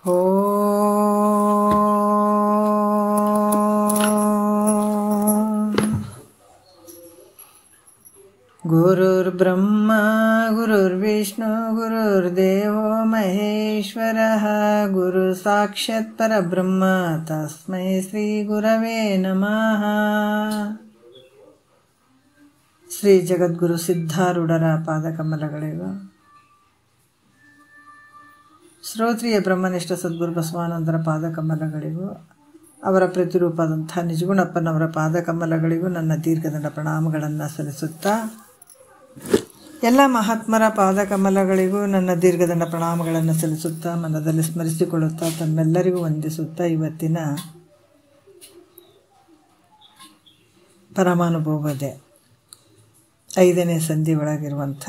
ಓ ಗುರುರ್ಬ್ರಹ್ಮ ಗುರುರ್ವಿಷ್ಣು ಗುರುರ್ದೇವೋ ಮಹೇಶ್ವರಃ ಗುರು ಸಾಕ್ಷಾತ್ ಪರಬ್ರಹ್ಮ ತಸ್ಮೈ ಶ್ರೀ ಗುರವೇ ನಮಃ. ಶ್ರೀ ಜಗದ್ಗುರು ಸಿದ್ಧಾರೂಢರ ಪಾದಕಮಲಗಳಿಗೂ, ಶ್ರೋತ್ರಿಯ ಬ್ರಹ್ಮನಿಷ್ಠ ಸದ್ಗುರು ಬಸವಾನಂದರ ಪಾದಕಮಲಗಳಿಗೂ, ಅವರ ಪ್ರತಿರೂಪದಂಥ ನಿಜಗುಣಪ್ಪನವರ ಪಾದಕಮಲಗಳಿಗೂ ನನ್ನ ದೀರ್ಘದಂಡ ಪ್ರಣಾಮಗಳನ್ನು ಸಲ್ಲಿಸುತ್ತಾ, ಎಲ್ಲ ಮಹಾತ್ಮರ ಪಾದಕಮಲಗಳಿಗೂ ನನ್ನ ದೀರ್ಘದಂಡ ಪ್ರಣಾಮಗಳನ್ನು ಸಲ್ಲಿಸುತ್ತಾ, ಮನದಲ್ಲಿ ಸ್ಮರಿಸಿಕೊಳ್ಳುತ್ತಾ, ತಮ್ಮೆಲ್ಲರಿಗೂ ವಂದಿಸುತ್ತಾ, ಇವತ್ತಿನ ಪರಮಾನುಭವದೆ 5ನೇ ಸಂಧಿ ಒಳಗಿರುವಂಥ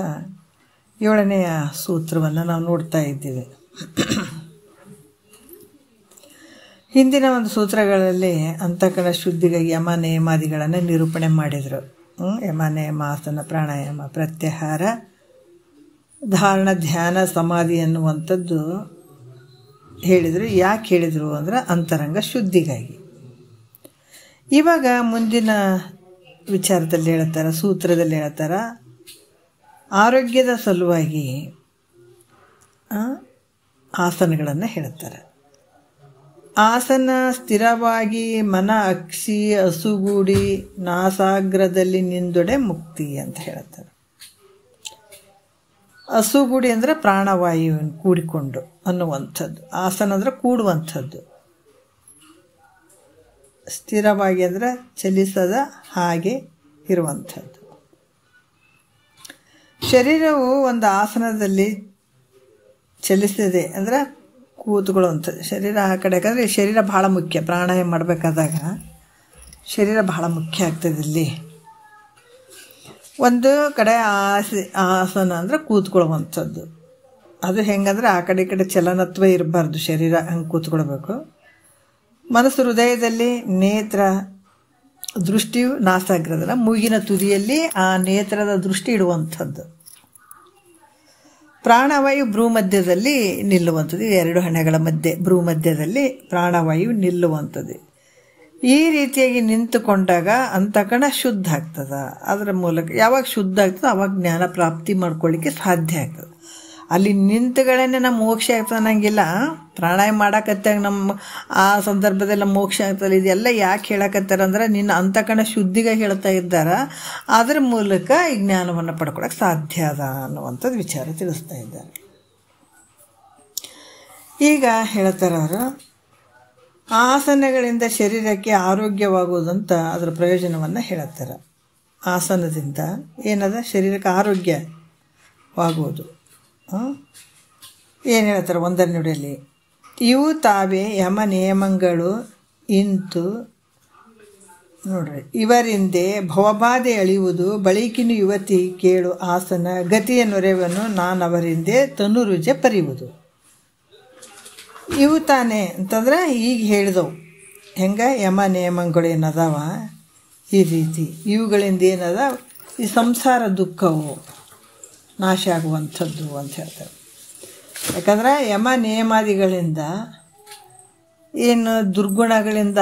7ನೆಯ ಸೂತ್ರವನ್ನು ನಾವು ನೋಡ್ತಾ ಇದ್ದೀವಿ. ಹಿಂದಿನ ಒಂದು ಸೂತ್ರಗಳಲ್ಲಿ ಅಂತಃಕರಣ ಶುದ್ಧಿಗಾಗಿ ಯಮ ನೇಮಾದಿಗಳನ್ನು ನಿರೂಪಣೆ ಮಾಡಿದರು. ಯಮ ನೇಮ, ಆಸನ, ಪ್ರಾಣಾಯಾಮ, ಪ್ರತ್ಯಾಹಾರ, ಧಾರಣ, ಧ್ಯಾನ, ಸಮಾಧಿ ಅನ್ನುವಂಥದ್ದು ಹೇಳಿದರು. ಯಾಕೆ ಹೇಳಿದರು ಅಂದರೆ ಅಂತರಂಗ ಶುದ್ಧಿಗಾಗಿ. ಇವಾಗ ಮುಂದಿನ ವಿಚಾರದಲ್ಲಿ ಹೇಳ್ತಾರೆ, ಸೂತ್ರದಲ್ಲಿ ಹೇಳ್ತಾರೆ, ಆರೋಗ್ಯದ ಸಲುವಾಗಿ ಆಸನಗಳನ್ನು ಹೇಳ್ತಾರೆ. ಆಸನ ಸ್ಥಿರವಾಗಿ ಮನ ಅಕ್ಷಿ ಹಸುಗೂಡಿ ನಾಸಾಗ್ರದಲ್ಲಿ ನಿಂದೊಡೆ ಮುಕ್ತಿ ಅಂತ ಹೇಳ್ತಾರೆ. ಹಸುಗೂಡಿ ಅಂದರೆ ಪ್ರಾಣವಾಯು ಕೂಡಿಕೊಂಡು ಅನ್ನುವಂಥದ್ದು. ಆಸನ ಅಂದರೆ ಕೂಡುವಂಥದ್ದು. ಸ್ಥಿರವಾಗಿ ಅಂದರೆ ಚಲಿಸದ ಹಾಗೆ ಇರುವಂಥದ್ದು. ಶರೀರವು ಒಂದು ಆಸನದಲ್ಲಿ ಚಲಿಸಿದೆ ಅಂದರೆ ಕೂತ್ಕೊಳ್ಳುವಂಥದ್ದು. ಶರೀರ ಆ ಕಡೆ, ಯಾಕಂದರೆ ಶರೀರ ಭಾಳ ಮುಖ್ಯ. ಪ್ರಾಣಾಯಾಮ ಮಾಡಬೇಕಾದಾಗ ಶರೀರ ಬಹಳ ಮುಖ್ಯ ಆಗ್ತದೆ. ಇಲ್ಲಿ ಒಂದು ಕಡೆ ಆಸನ ಅಂದರೆ ಕೂತ್ಕೊಳ್ಳುವಂಥದ್ದು. ಅದು ಹೆಂಗಂದ್ರೆ ಆ ಕಡೆ ಈ ಕಡೆ ಚಲನತ್ವ ಇರಬಾರ್ದು. ಶರೀರ ಹಂಗೆ ಕೂತ್ಕೊಳ್ಬೇಕು. ಮನಸ್ಸು ಹೃದಯದಲ್ಲಿ, ನೇತ್ರ ದೃಷ್ಟಿಯು ನಾಸಾಗ್ರದಲ್ಲ, ಮೂಗಿನ ತುದಿಯಲ್ಲಿ ಆ ನೇತ್ರದ ದೃಷ್ಟಿ ಇಡುವಂಥದ್ದು. ಪ್ರಾಣವಾಯು ಭ್ರೂಮಧ್ಯದಲ್ಲಿ ನಿಲ್ಲುವಂಥದ್ದು. 2 ಹಣೆಗಳ ಮಧ್ಯೆ ಭ್ರೂಮಧ್ಯದಲ್ಲಿ ಪ್ರಾಣವಾಯು ನಿಲ್ಲುವಂಥದ್ದು. ಈ ರೀತಿಯಾಗಿ ನಿಂತುಕೊಂಡಾಗ ಅಂತಃಕರಣ ಶುದ್ಧ ಆಗ್ತದೆ. ಅದರ ಮೂಲಕ ಯಾವಾಗ ಶುದ್ಧ ಆಗ್ತದೆ ಆವಾಗ ಜ್ಞಾನ ಪ್ರಾಪ್ತಿ ಮಾಡ್ಕೊಳ್ಳಿಕ್ಕೆ ಸಾಧ್ಯ ಆಗ್ತದೆ. ಅಲ್ಲಿ ನಿಂತುಗಳೇನೆ ನಮ್ಮ ಮೋಕ್ಷ ಆಗ್ತದೆ ಅನ್ನಂಗಿಲ್ಲ. ಪ್ರಾಣಾಯಾಮ ಮಾಡಕತ್ತಾಗ ನಮ್ಮ ಆ ಸಂದರ್ಭದಲ್ಲಿ ಮೋಕ್ಷ ಆಗ್ತದೆ. ಇದೆಲ್ಲ ಯಾಕೆ ಹೇಳಕತ್ತಾರಂದ್ರೆ ನಿನ್ನ ಅಂತಃಕರಣ ಶುದ್ಧಿಗೆ ಹೇಳ್ತಾ ಇದ್ದಾರೆ. ಅದರ ಮೂಲಕ ಈ ಜ್ಞಾನವನ್ನು ಪಡ್ಕೊಳ್ಳೋಕೆ ಸಾಧ್ಯ ಅದ ಅನ್ನುವಂಥದ್ದು ವಿಚಾರ ತಿಳಿಸ್ತಾ ಇದ್ದಾರೆ. ಈಗ ಹೇಳ್ತಾರೆ ಅವರು, ಆಸನಗಳಿಂದ ಶರೀರಕ್ಕೆ ಆರೋಗ್ಯವಾಗುವುದಂತ ಅದರ ಪ್ರಯೋಜನವನ್ನು ಹೇಳುತ್ತಾರೆ. ಆಸನದಿಂದ ಏನದ ಶರೀರಕ್ಕೆ ಆರೋಗ್ಯವಾಗುವುದು. ಏನು ಹೇಳ್ತಾರೆ ಒಂದರ ನುಡಿಯಲ್ಲಿ, ಇವು ತಾವೇ ಯಮ ನಿಯಮಗಳು ಇಂತು ನೋಡ್ರಿ. ಇವರಿಂದೆ ಭವಬಾಧೆ ಅಳಿಯುವುದು, ಬಳಿಕಿನ ಯುವತಿ ಕೇಳು ಆಸನ, ಗತಿಯ ನೊರೆವನ್ನು ನಾನವರಿಂದೆ ತನುರುಜೆ ಪರಿಯುವುದು. ಇವು ತಾನೇ ಅಂತಂದ್ರೆ ಈಗ ಹೇಳಿದವು ಹೆಂಗೆ ಯಮ ನಿಯಮಗಳು ಏನದಾವ ಈ ರೀತಿ. ಇವುಗಳಿಂದ ಏನದ ಈ ಸಂಸಾರ ದುಃಖವು ನಾಶ ಆಗುವಂಥದ್ದು ಅಂತ ಹೇಳ್ತಾರೆ. ಯಾಕಂದ್ರೆ ಯಮ ನಿಯಮಾದಿಗಳಿಂದ ಏನು ದುರ್ಗುಣಗಳಿಂದ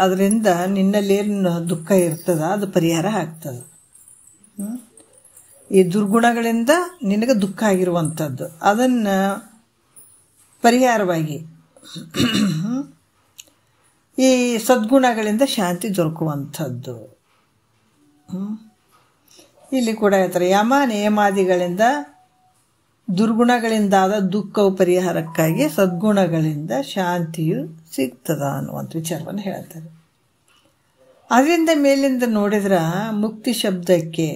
ಅದರಿಂದ ನಿನ್ನಲ್ಲೇನು ದುಃಖ ಇರ್ತದ ಅದು ಪರಿಹಾರ ಆಗ್ತದೆ. ಈ ದುರ್ಗುಣಗಳಿಂದ ನಿನಗೆ ದುಃಖ ಆಗಿರುವಂಥದ್ದು ಅದನ್ನು ಪರಿಹಾರವಾಗಿ ಈ ಸದ್ಗುಣಗಳಿಂದ ಶಾಂತಿ ದೊರಕುವಂಥದ್ದು. ಇಲ್ಲಿ ಕೂಡ ಹೇಳ್ತಾರೆ, ಯಮ ನಿಯಮಾದಿಗಳಿಂದ ದುರ್ಗುಣಗಳಿಂದಾದ ದುಃಖವು ಪರಿಹಾರಕ್ಕಾಗಿ ಸದ್ಗುಣಗಳಿಂದ ಶಾಂತಿಯು ಸಿಗ್ತದ ಅನ್ನುವಂಥ ವಿಚಾರವನ್ನು ಹೇಳ್ತಾರೆ. ಅದರಿಂದ ಮೇಲಿಂದ ನೋಡಿದ್ರೆ ಮುಕ್ತಿ ಶಬ್ದಕ್ಕೆ,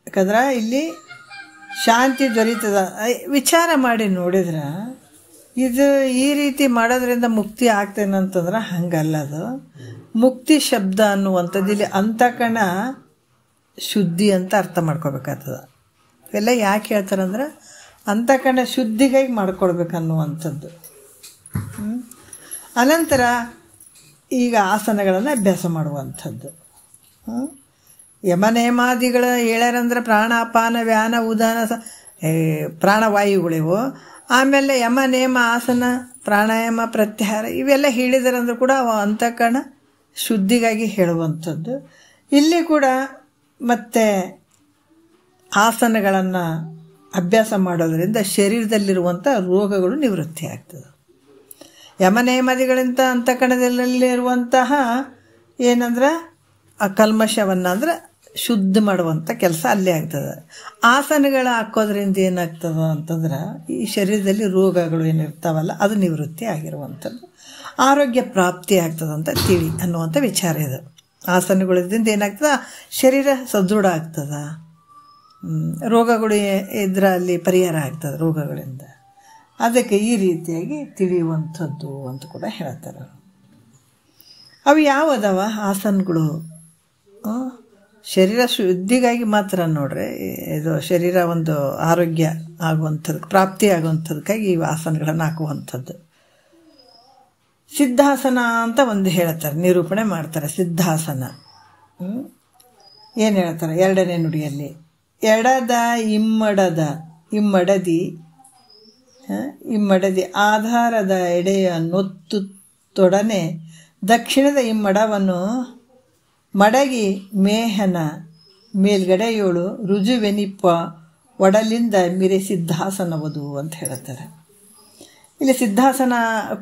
ಯಾಕಂದ್ರೆ ಇಲ್ಲಿ ಶಾಂತಿ ದೊರೀತದ ವಿಚಾರ ಮಾಡಿ ನೋಡಿದ್ರೆ ಇದು ಈ ರೀತಿ ಮಾಡೋದ್ರಿಂದ ಮುಕ್ತಿ ಆಗ್ತೇನಂತಂದ್ರೆ ಹಂಗಲ್ಲ. ಅದು ಮುಕ್ತಿ ಶಬ್ದ ಅನ್ನುವಂಥದ್ದು ಇಲ್ಲಿ ಅಂತಃಕರಣ ಶುದ್ಧಿ ಅಂತ ಅರ್ಥ ಮಾಡ್ಕೋಬೇಕಾಗ್ತದೆ. ಇವೆಲ್ಲ ಯಾಕೆ ಹೇಳ್ತಾರಂದ್ರೆ ಅಂತಃಕರಣ ಶುದ್ಧಿಗಾಗಿ ಮಾಡ್ಕೊಳ್ಬೇಕನ್ನುವಂಥದ್ದು. ಅನಂತರ ಈಗ ಆಸನಗಳನ್ನು ಅಭ್ಯಾಸ ಮಾಡುವಂಥದ್ದು. ಯಮನೇಮಾದಿಗಳು ಹೇಳ್ಯಾರಂದ್ರೆ ಪ್ರಾಣಾಪಾನ ವ್ಯಾನ ಉದಾನ ಪ್ರಾಣವಾಯುಗಳಿವು. ಆಮೇಲೆ ಯಮ ನೇಮ ಆಸನ ಪ್ರಾಣಾಯಾಮ ಪ್ರತ್ಯಾಹಾರ ಇವೆಲ್ಲ ಹೇಳಿದಾರಂದ್ರೂ ಕೂಡ ಅವ ಅಂತಃಕರಣ ಶುದ್ಧಿಗಾಗಿ ಹೇಳುವಂಥದ್ದು. ಇಲ್ಲಿ ಕೂಡ ಮತ್ತೆ ಆಸನಗಳನ್ನು ಅಭ್ಯಾಸ ಮಾಡೋದರಿಂದ ಶರೀರದಲ್ಲಿರುವಂಥ ರೋಗಗಳು ನಿವೃತ್ತಿ ಆಗ್ತದೆ. ಯಮನೇಮಾದಿಗಳಿಂದ ಅಂತಃಕರಣದಲ್ಲಿರುವಂತಹ ಏನಂದ್ರೆ ಆ ಕಲ್ಮಶವನ್ನು ಅಂದ್ರೆ ಶುದ್ಧ ಮಾಡುವಂಥ ಕೆಲಸ ಅಲ್ಲೇ ಆಗ್ತದೆ. ಆಸನಗಳು ಹಾಕೋದ್ರಿಂದ ಏನಾಗ್ತದೆ ಅಂತಂದ್ರೆ ಈ ಶರೀರದಲ್ಲಿ ರೋಗಗಳು ಏನಿರ್ತಾವಲ್ಲ ಅದು ನಿವೃತ್ತಿ ಆಗಿರುವಂಥದ್ದು, ಆರೋಗ್ಯ ಪ್ರಾಪ್ತಿ ಆಗ್ತದಂತ ತಿಳಿ ಅನ್ನುವಂಥ ವಿಚಾರ ಇದು. ಆಸನಗಳಿಂದ ಏನಾಗ್ತದೆ, ಶರೀರ ಸದೃಢ ಆಗ್ತದೆ, ರೋಗಗಳು ಇದರಲ್ಲಿ ಪರಿಹಾರ ಆಗ್ತದೆ ರೋಗಗಳಿಂದ. ಅದಕ್ಕೆ ಈ ರೀತಿಯಾಗಿ ತಿಳಿಯುವಂಥದ್ದು ಅಂತ ಕೂಡ ಹೇಳ್ತಾರೆ. ಅವು ಯಾವುದವ ಆಸನಗಳು? ಶರೀರ ಶುದ್ಧಿಗಾಗಿ ಮಾತ್ರ ನೋಡ್ರಿ, ಇದು ಶರೀರ ಒಂದು ಆರೋಗ್ಯ ಆಗುವಂಥದ್ದು ಪ್ರಾಪ್ತಿ ಆಗುವಂಥದ್ದಕ್ಕಾಗಿ ಈ ಆಸನಗಳನ್ನು ಹಾಕುವಂಥದ್ದು. ಸಿದ್ಧಾಸನ ಅಂತ ಒಂದು ಹೇಳ್ತಾರೆ, ನಿರೂಪಣೆ ಮಾಡ್ತಾರೆ. ಸಿದ್ಧಾಸನ ಏನು ಹೇಳ್ತಾರೆ? ಎರಡನೇ ನುಡಿಯಲ್ಲಿ ಎಡದ ಇಮ್ಮಡದಿ ಆಧಾರದ ಎಡೆಯ ನೊತ್ತು ತೊಡನೆ ದಕ್ಷಿಣದ ಇಮ್ಮಡವನ್ನು ಮಡಗಿ ಮೇಹನ ಮೇಲ್ಗಡೆಯೋಳು ರುಜುವೆನಿಪ್ಪ ಒಡಲಿಂದ ಮಿರೆ ಸಿದ್ಧಾಸನವದು ಅಂತ ಹೇಳ್ತಾರೆ. ಇಲ್ಲಿ ಸಿದ್ಧಾಸನ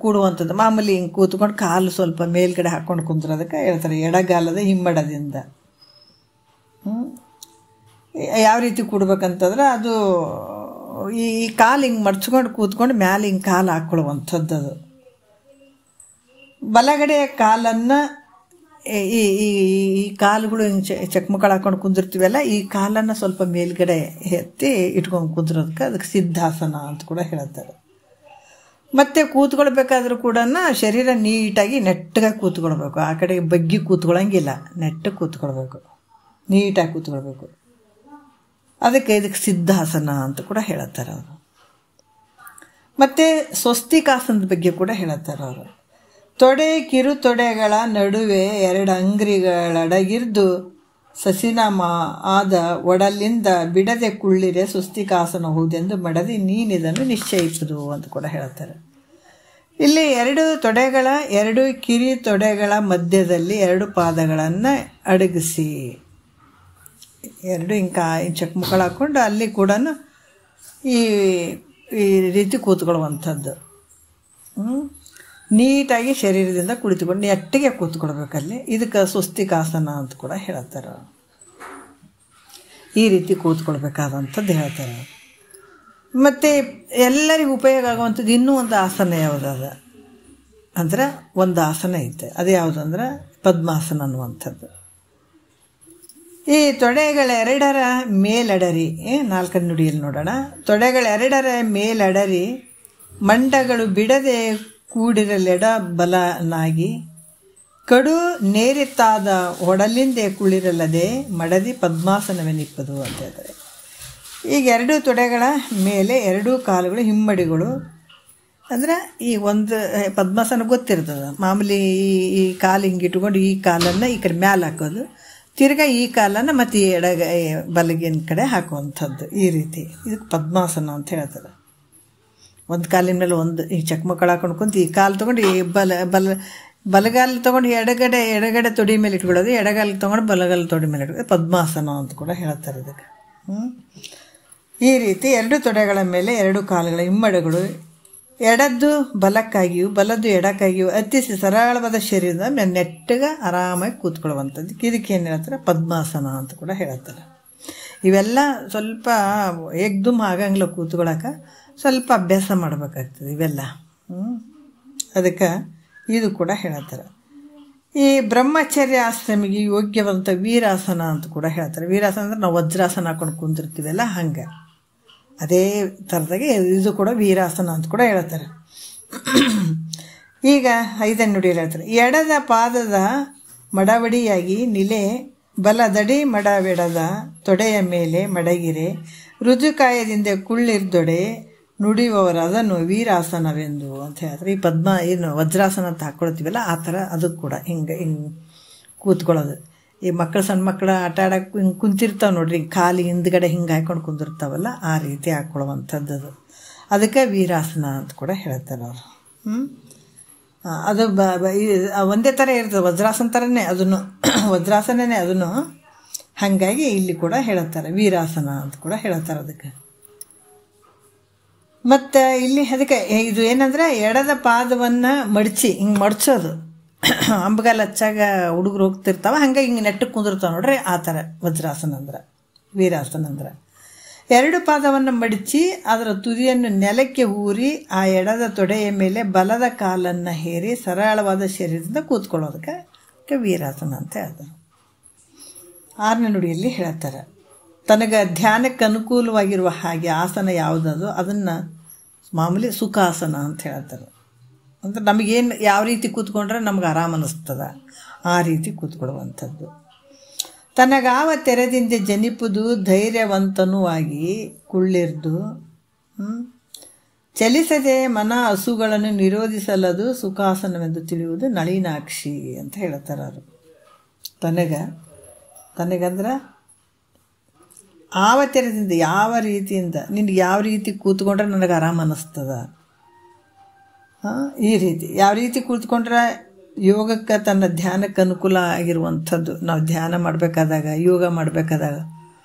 ಕೂಡುವಂಥದ್ದು ಮಾಮೂಲಿ ಹಿಂಗೆ ಕೂತ್ಕೊಂಡು ಕಾಲು ಸ್ವಲ್ಪ ಮೇಲ್ಗಡೆ ಹಾಕ್ಕೊಂಡು ಕುಂದ್ರೋದಕ್ಕೆ ಹೇಳ್ತಾರೆ. ಎಡಗಾಲದ ಹಿಮ್ಮಡದಿಂದ ಯಾವ ರೀತಿ ಕೂಡ್ಬೇಕಂತಂದ್ರೆ ಅದು ಈ ಕಾಲು ಹಿಂಗೆ ಮಡ್ಚ್ಕೊಂಡು ಕೂತ್ಕೊಂಡು ಮ್ಯಾಲೆ ಹಿಂಗೆ ಕಾಲು ಹಾಕ್ಕೊಳ್ಳುವಂಥದ್ದು. ಅದು ಬಲಗಡೆಯ ಕಾಲನ್ನು ಈ ಕಾಲುಗಳು ಹಿಂಗೆ ಚಕ್ಮಕ್ಕಳು ಹಾಕೊಂಡು ಕುಂದಿರ್ತೀವಲ್ಲ, ಈ ಕಾಲನ್ನು ಸ್ವಲ್ಪ ಮೇಲ್ಗಡೆ ಎತ್ತಿ ಇಟ್ಕೊಂಡು ಕುಂದಿರೋದಕ್ಕೆ ಅದಕ್ಕೆ ಸಿದ್ಧಾಸನ ಅಂತ ಕೂಡ ಹೇಳ್ತಾರೆ. ಮತ್ತು ಕೂತ್ಕೊಳ್ಬೇಕಾದ್ರೂ ಕೂಡ ಶರೀರ ನೀಟಾಗಿ ನೆಟ್ಟಗಾಗಿ ಕೂತ್ಕೊಳ್ಬೇಕು, ಆ ಕಡೆ ಬಗ್ಗಿ ಕೂತ್ಕೊಳ್ಳೋಂಗಿಲ್ಲ, ನೆಟ್ಟಗೆ ಕೂತ್ಕೊಳ್ಬೇಕು, ನೀಟಾಗಿ ಕೂತ್ಕೊಳ್ಬೇಕು. ಅದಕ್ಕೆ ಇದಕ್ಕೆ ಸಿದ್ಧಾಸನ ಅಂತ ಕೂಡ ಹೇಳುತ್ತಾರೆ ಅವರು. ಮತ್ತು ಸ್ವಸ್ತಿಕಾಸನದ ಬಗ್ಗೆ ಕೂಡ ಹೇಳುತ್ತಾರೆ ಅವರು. ತೊಡೆ ಕಿರು ತೊಡೆಗಳ ನಡುವೆ ಎರಡು ಅಂಗ್ರಿಗಳಡಗಿರ್ದು ಸಸಿನಾಮ ಆದ ಒಡಲಿಂದ ಬಿಡದೆ ಕುಳ್ಳಿರೆ ಸ್ವಸ್ತಿಕಾಸನ ಹೌದೆಂದು ಮಡದಿ ನೀನಿದನ್ನು ನಿಶ್ಚಯಿಸುವುದು ಅಂತ ಕೂಡ ಹೇಳ್ತಾರೆ. ಇಲ್ಲಿ ಎರಡು ಕಿರಿ ತೊಡೆಗಳ ಮಧ್ಯದಲ್ಲಿ ಎರಡು ಪಾದಗಳನ್ನು ಅಡಗಿಸಿ, ಎರಡು ಚಕ್ಮಕ್ಕಳು ಹಾಕ್ಕೊಂಡು ಅಲ್ಲಿ ಕೂಡ ಈ ರೀತಿ ಕೂತ್ಕೊಳ್ಳುವಂಥದ್ದು. ನೀಟಾಗಿ ಶರೀರದಿಂದ ಕುಳಿತುಕೊಂಡು ನೆಟ್ಟಿಗೆ ಕೂತ್ಕೊಳ್ಬೇಕಲ್ಲಿ. ಇದಕ್ಕೆ ಸ್ವಸ್ತಿಕಾಸನ ಅಂತ ಕೂಡ ಹೇಳ್ತಾರೆ. ಈ ರೀತಿ ಕೂತ್ಕೊಳ್ಬೇಕಾದಂಥದ್ದು ಹೇಳ್ತಾರೆ. ಮತ್ತು ಎಲ್ಲರಿಗೂ ಉಪಯೋಗ ಆಗುವಂಥದ್ದು ಇನ್ನೂ ಒಂದು ಆಸನ ಯಾವುದದ ಅಂದ್ರೆ ಒಂದು ಆಸನ ಐತೆ, ಅದು ಯಾವುದಂದ್ರೆ ಪದ್ಮಾಸನ ಅನ್ನುವಂಥದ್ದು. ಈ ತೊಡೆಗಳೆರಡರ ಮೇಲಡರಿ, ನಾಲ್ಕನೇ ನುಡಿಯಲ್ಲಿ ನೋಡೋಣ. ತೊಡೆಗಳೆರಡರ ಮೇಲಡರಿ ಮಂಡಗಳು ಬಿಡದೆ ಕೂಡಿರಲೆಡ ಬಲನಾಗಿ ಕಡು ನೇರಿತ್ತಾದ ಒಡಲಿಂದೆ ಕುಳಿರಲ್ಲದೆ ಮಡದಿ ಪದ್ಮಾಸನವೆನಿಪ್ಪದು ಅಂತ ಹೇಳ್ತಾರೆ. ಈಗ ಎರಡು ತೊಡೆಗಳ ಮೇಲೆ ಎರಡೂ ಕಾಲುಗಳು ಹಿಮ್ಮಡಿಗಳು ಅಂದರೆ ಈ ಒಂದು ಪದ್ಮಾಸನ ಗೊತ್ತಿರ್ತದೆ. ಮಾಮೂಲಿ ಈ ಕಾಲು ಹಿಂಗೆ ಇಟ್ಕೊಂಡು ಈ ಕಾಲನ್ನು ಈ ಕಡೆ ಮ್ಯಾಲೆ ಹಾಕೋದು, ತಿರ್ಗಾ ಈ ಕಾಲನ್ನು ಮತ್ತು ಈ ಬಲಗಿನ ಕಡೆ ಹಾಕುವಂಥದ್ದು. ಈ ರೀತಿ ಇದಕ್ಕೆ ಪದ್ಮಾಸನ ಅಂತ ಹೇಳ್ತಾರೆ. ಒಂದು ಕಾಲಿನ ಮೇಲೆ ಒಂದು ಈ ಚಕ್ಮಕ್ಕಳು ಹಾಕೊಂಡು ಕುಂತು ಈ ಕಾಲು ತೊಗೊಂಡು ಈ ಬಲಗಾಲು ತೊಗೊಂಡು ಎಡಗಡೆ ತೊಡಿ ಮೇಲೆ ಇಟ್ಕೊಳ್ಳೋದು, ಎಡಗಾಲು ತೊಗೊಂಡು ಬಲಗಾಲು ತೊಡಿ ಮೇಲೆ ಇಟ್ಕೊಳ್ಳೋದು ಪದ್ಮಾಸನ ಅಂತ ಕೂಡ ಹೇಳ್ತಾರೆ ಇದಕ್ಕೆ. ಈ ರೀತಿ ಎರಡು ತೊಡೆಗಳ ಮೇಲೆ ಎರಡು ಕಾಲುಗಳ ಹಿಮ್ಮಡಿಗಳು ಎಡದ್ದು ಬಲಕ್ಕಾಗಿಯೂ ಬಲದ್ದು ಎಡಕ್ಕಾಗಿಯೂ ಹತ್ತಿಸಿ ಸರಳವಾದ ಶರೀರದ ಮೇಲೆ ನೆಟ್ಟಗೆ ಆರಾಮಾಗಿ ಕೂತ್ಕೊಳ್ಳುವಂಥದ್ದು. ಇದಕ್ಕೆ ಏನು ಹೇಳ್ತಾರೆ? ಪದ್ಮಾಸನ ಅಂತ ಕೂಡ ಹೇಳ್ತಾರೆ. ಇವೆಲ್ಲ ಸ್ವಲ್ಪ ಏಕ್ದುಮ್ ಆಗಂಗಿಲ್ಲ, ಕೂತ್ಕೊಳ್ಳೋಕೆ ಸ್ವಲ್ಪ ಅಭ್ಯಾಸ ಮಾಡಬೇಕಾಗ್ತದೆ ಇವೆಲ್ಲ. ಅದಕ್ಕೆ ಇದು ಕೂಡ ಹೇಳ್ತಾರೆ. ಈ ಬ್ರಹ್ಮಚರ್ಯ ಆಶ್ರಮಿಗೆ ಯೋಗ್ಯವಂತ ವೀರಾಸನ ಅಂತ ಕೂಡ ಹೇಳ್ತಾರೆ. ವೀರಾಸನ ಅಂದರೆ ನಾವು ವಜ್ರಾಸನ ಹಾಕೊಂಡು ಕುಂದಿರ್ತೀವಲ್ಲ ಹಂಗೆ, ಅದೇ ಥರದಾಗೆ ಇದು ಕೂಡ ವೀರಾಸನ ಅಂತ ಕೂಡ ಹೇಳ್ತಾರೆ. ಈಗ 5ನೇ ನುಡಿಯಲ್ಲಿ ಹೇಳ್ತಾರೆ. ಎಡದ ಪಾದದ ಮಡವಡಿಯಾಗಿ ನಿಲೆ ಬಲದಡಿ ಮಡವೆಡದ ತೊಡೆಯ ಮೇಲೆ ಮಡಗಿರೆ ರುಜುಕಾಯದಿಂದ ಕುಳ್ಳಿರ್ದೊಡೆ ನುಡಿಯುವವರು ಅದನ್ನು ವೀರಾಸನವೆಂದು ಅಂತ ಹೇಳ್ತಾರೆ. ಈ ಏನು ವಜ್ರಾಸನ ಅಂತ ಹಾಕ್ಕೊಳ್ತೀವಲ್ಲ ಆ ಥರ ಅದಕ್ಕೆ ಕೂಡ ಹಿಂಗೆ ಕೂತ್ಕೊಳ್ಳೋದು. ಈ ಮಕ್ಕಳು ಸಣ್ಣ ಮಕ್ಕಳು ಆಟ ಆಡೋಕ್ಕೆ ಹಿಂಗೆ ಕುಂತಿರ್ತಾವೆ ನೋಡ್ರಿ, ಕಾಲು ಹಿಂದ್ಗಡೆ ಹಿಂಗೆ ಹಾಕ್ಕೊಂಡು ಕುಂದಿರ್ತಾವಲ್ಲ ಆ ರೀತಿ ಹಾಕ್ಕೊಳ್ಳುವಂಥದ್ದು. ಅದಕ್ಕೆ ವೀರಾಸನ ಅಂತ ಕೂಡ ಹೇಳ್ತಾರೆ ಅವರು. ಅದು ಒಂದೇ ಥರ ಇರ್ತದೆ, ವಜ್ರಾಸನ ಥರನೇ ಅದನ್ನು, ವಜ್ರಾಸನೇ ಅದನ್ನು. ಹಾಗಾಗಿ ಇಲ್ಲಿ ಕೂಡ ಹೇಳುತ್ತಾರೆ ವೀರಾಸನ ಅಂತ ಕೂಡ ಹೇಳ್ತಾರೆ ಅದಕ್ಕೆ. ಮತ್ತು ಇಲ್ಲಿ ಅದಕ್ಕೆ ಇದು ಏನಂದರೆ ಎಡದ ಪಾದವನ್ನು ಮಡಚಿ ಹಿಂಗೆ ಮಡ್ಚೋದು. ಅಂಬಗಾಲ ಹಚ್ಚಾಗ ಹುಡುಗರು ಹೋಗ್ತಿರ್ತಾವೆ, ಹಂಗೆ ಹಿಂಗೆ ನೆಟ್ಟಕ್ಕೆ ಕುಂದಿರ್ತಾವೆ ನೋಡ್ರಿ, ಆ ಥರ ವಜ್ರಾಸನ ಅಂದ್ರೆ, ವೀರಾಸನ ಅಂದ್ರೆ. ಎರಡು ಪಾದವನ್ನು ಮಡಚಿ ಅದರ ತುದಿಯನ್ನು ನೆಲಕ್ಕೆ ಊರಿ ಆ ಎಡದ ತೊಡೆಯ ಮೇಲೆ ಬಲದ ಕಾಲನ್ನು ಹೇರಿ ಸರಳವಾದ ಶರೀರದಿಂದ ಕೂತ್ಕೊಳ್ಳೋದಕ್ಕೆ ವೀರಾಸನ ಅಂತ ಹೇಳ್ತಾರೆ. 6ನೇ ನುಡಿಯಲ್ಲಿ ಹೇಳ್ತಾರೆ, ತನಗೆ ಧ್ಯಾನಕ್ಕೆ ಅನುಕೂಲವಾಗಿರುವ ಹಾಗೆ ಆಸನ ಯಾವುದದು ಅದನ್ನು ಮಾಮೂಲಿ ಸುಖಾಸನ ಅಂತ ಹೇಳ್ತಾರೆ. ಅಂದರೆ ನಮಗೇನು ಯಾವ ರೀತಿ ಕೂತ್ಕೊಂಡ್ರೆ ನಮ್ಗೆ ಆರಾಮ ಅನ್ನಿಸ್ತದ ಆ ರೀತಿ ಕೂತ್ಕೊಳ್ಳುವಂಥದ್ದು. ತನಗಾವ ತೆರೆದಿಂದ ಜನಿಪುದು ಧೈರ್ಯವಂತನೂ ಆಗಿ ಕುಳ್ಳಿರ್ದು ಚಲಿಸದೆ ಮನ ಹಸುಗಳನ್ನು ನಿರೋಧಿಸಲದು ಸುಖಾಸನವೆಂದು ತಿಳಿಯುವುದು ನಳಿನಾಕ್ಷಿ ಅಂತ ಹೇಳ್ತಾರೆ ಅವರು. ತನಗಂದ್ರೆ ಆವ ತೆರೆದಿಂದ ಯಾವ ರೀತಿಯಿಂದ ನಿನಗೆ ಯಾವ ರೀತಿ ಕೂತ್ಕೊಂಡ್ರೆ ನನಗೆ ಆರಾಮ ಅನ್ನಿಸ್ತದ, ಈ ರೀತಿ ಯಾವ ರೀತಿ ಕೂತ್ಕೊಂಡ್ರೆ ಯೋಗಕ್ಕೆ ತನ್ನ ಧ್ಯಾನಕ್ಕೆ ಅನುಕೂಲ ಆಗಿರುವಂಥದ್ದು. ನಾವು ಧ್ಯಾನ ಮಾಡಬೇಕಾದಾಗ, ಯೋಗ ಮಾಡಬೇಕಾದಾಗ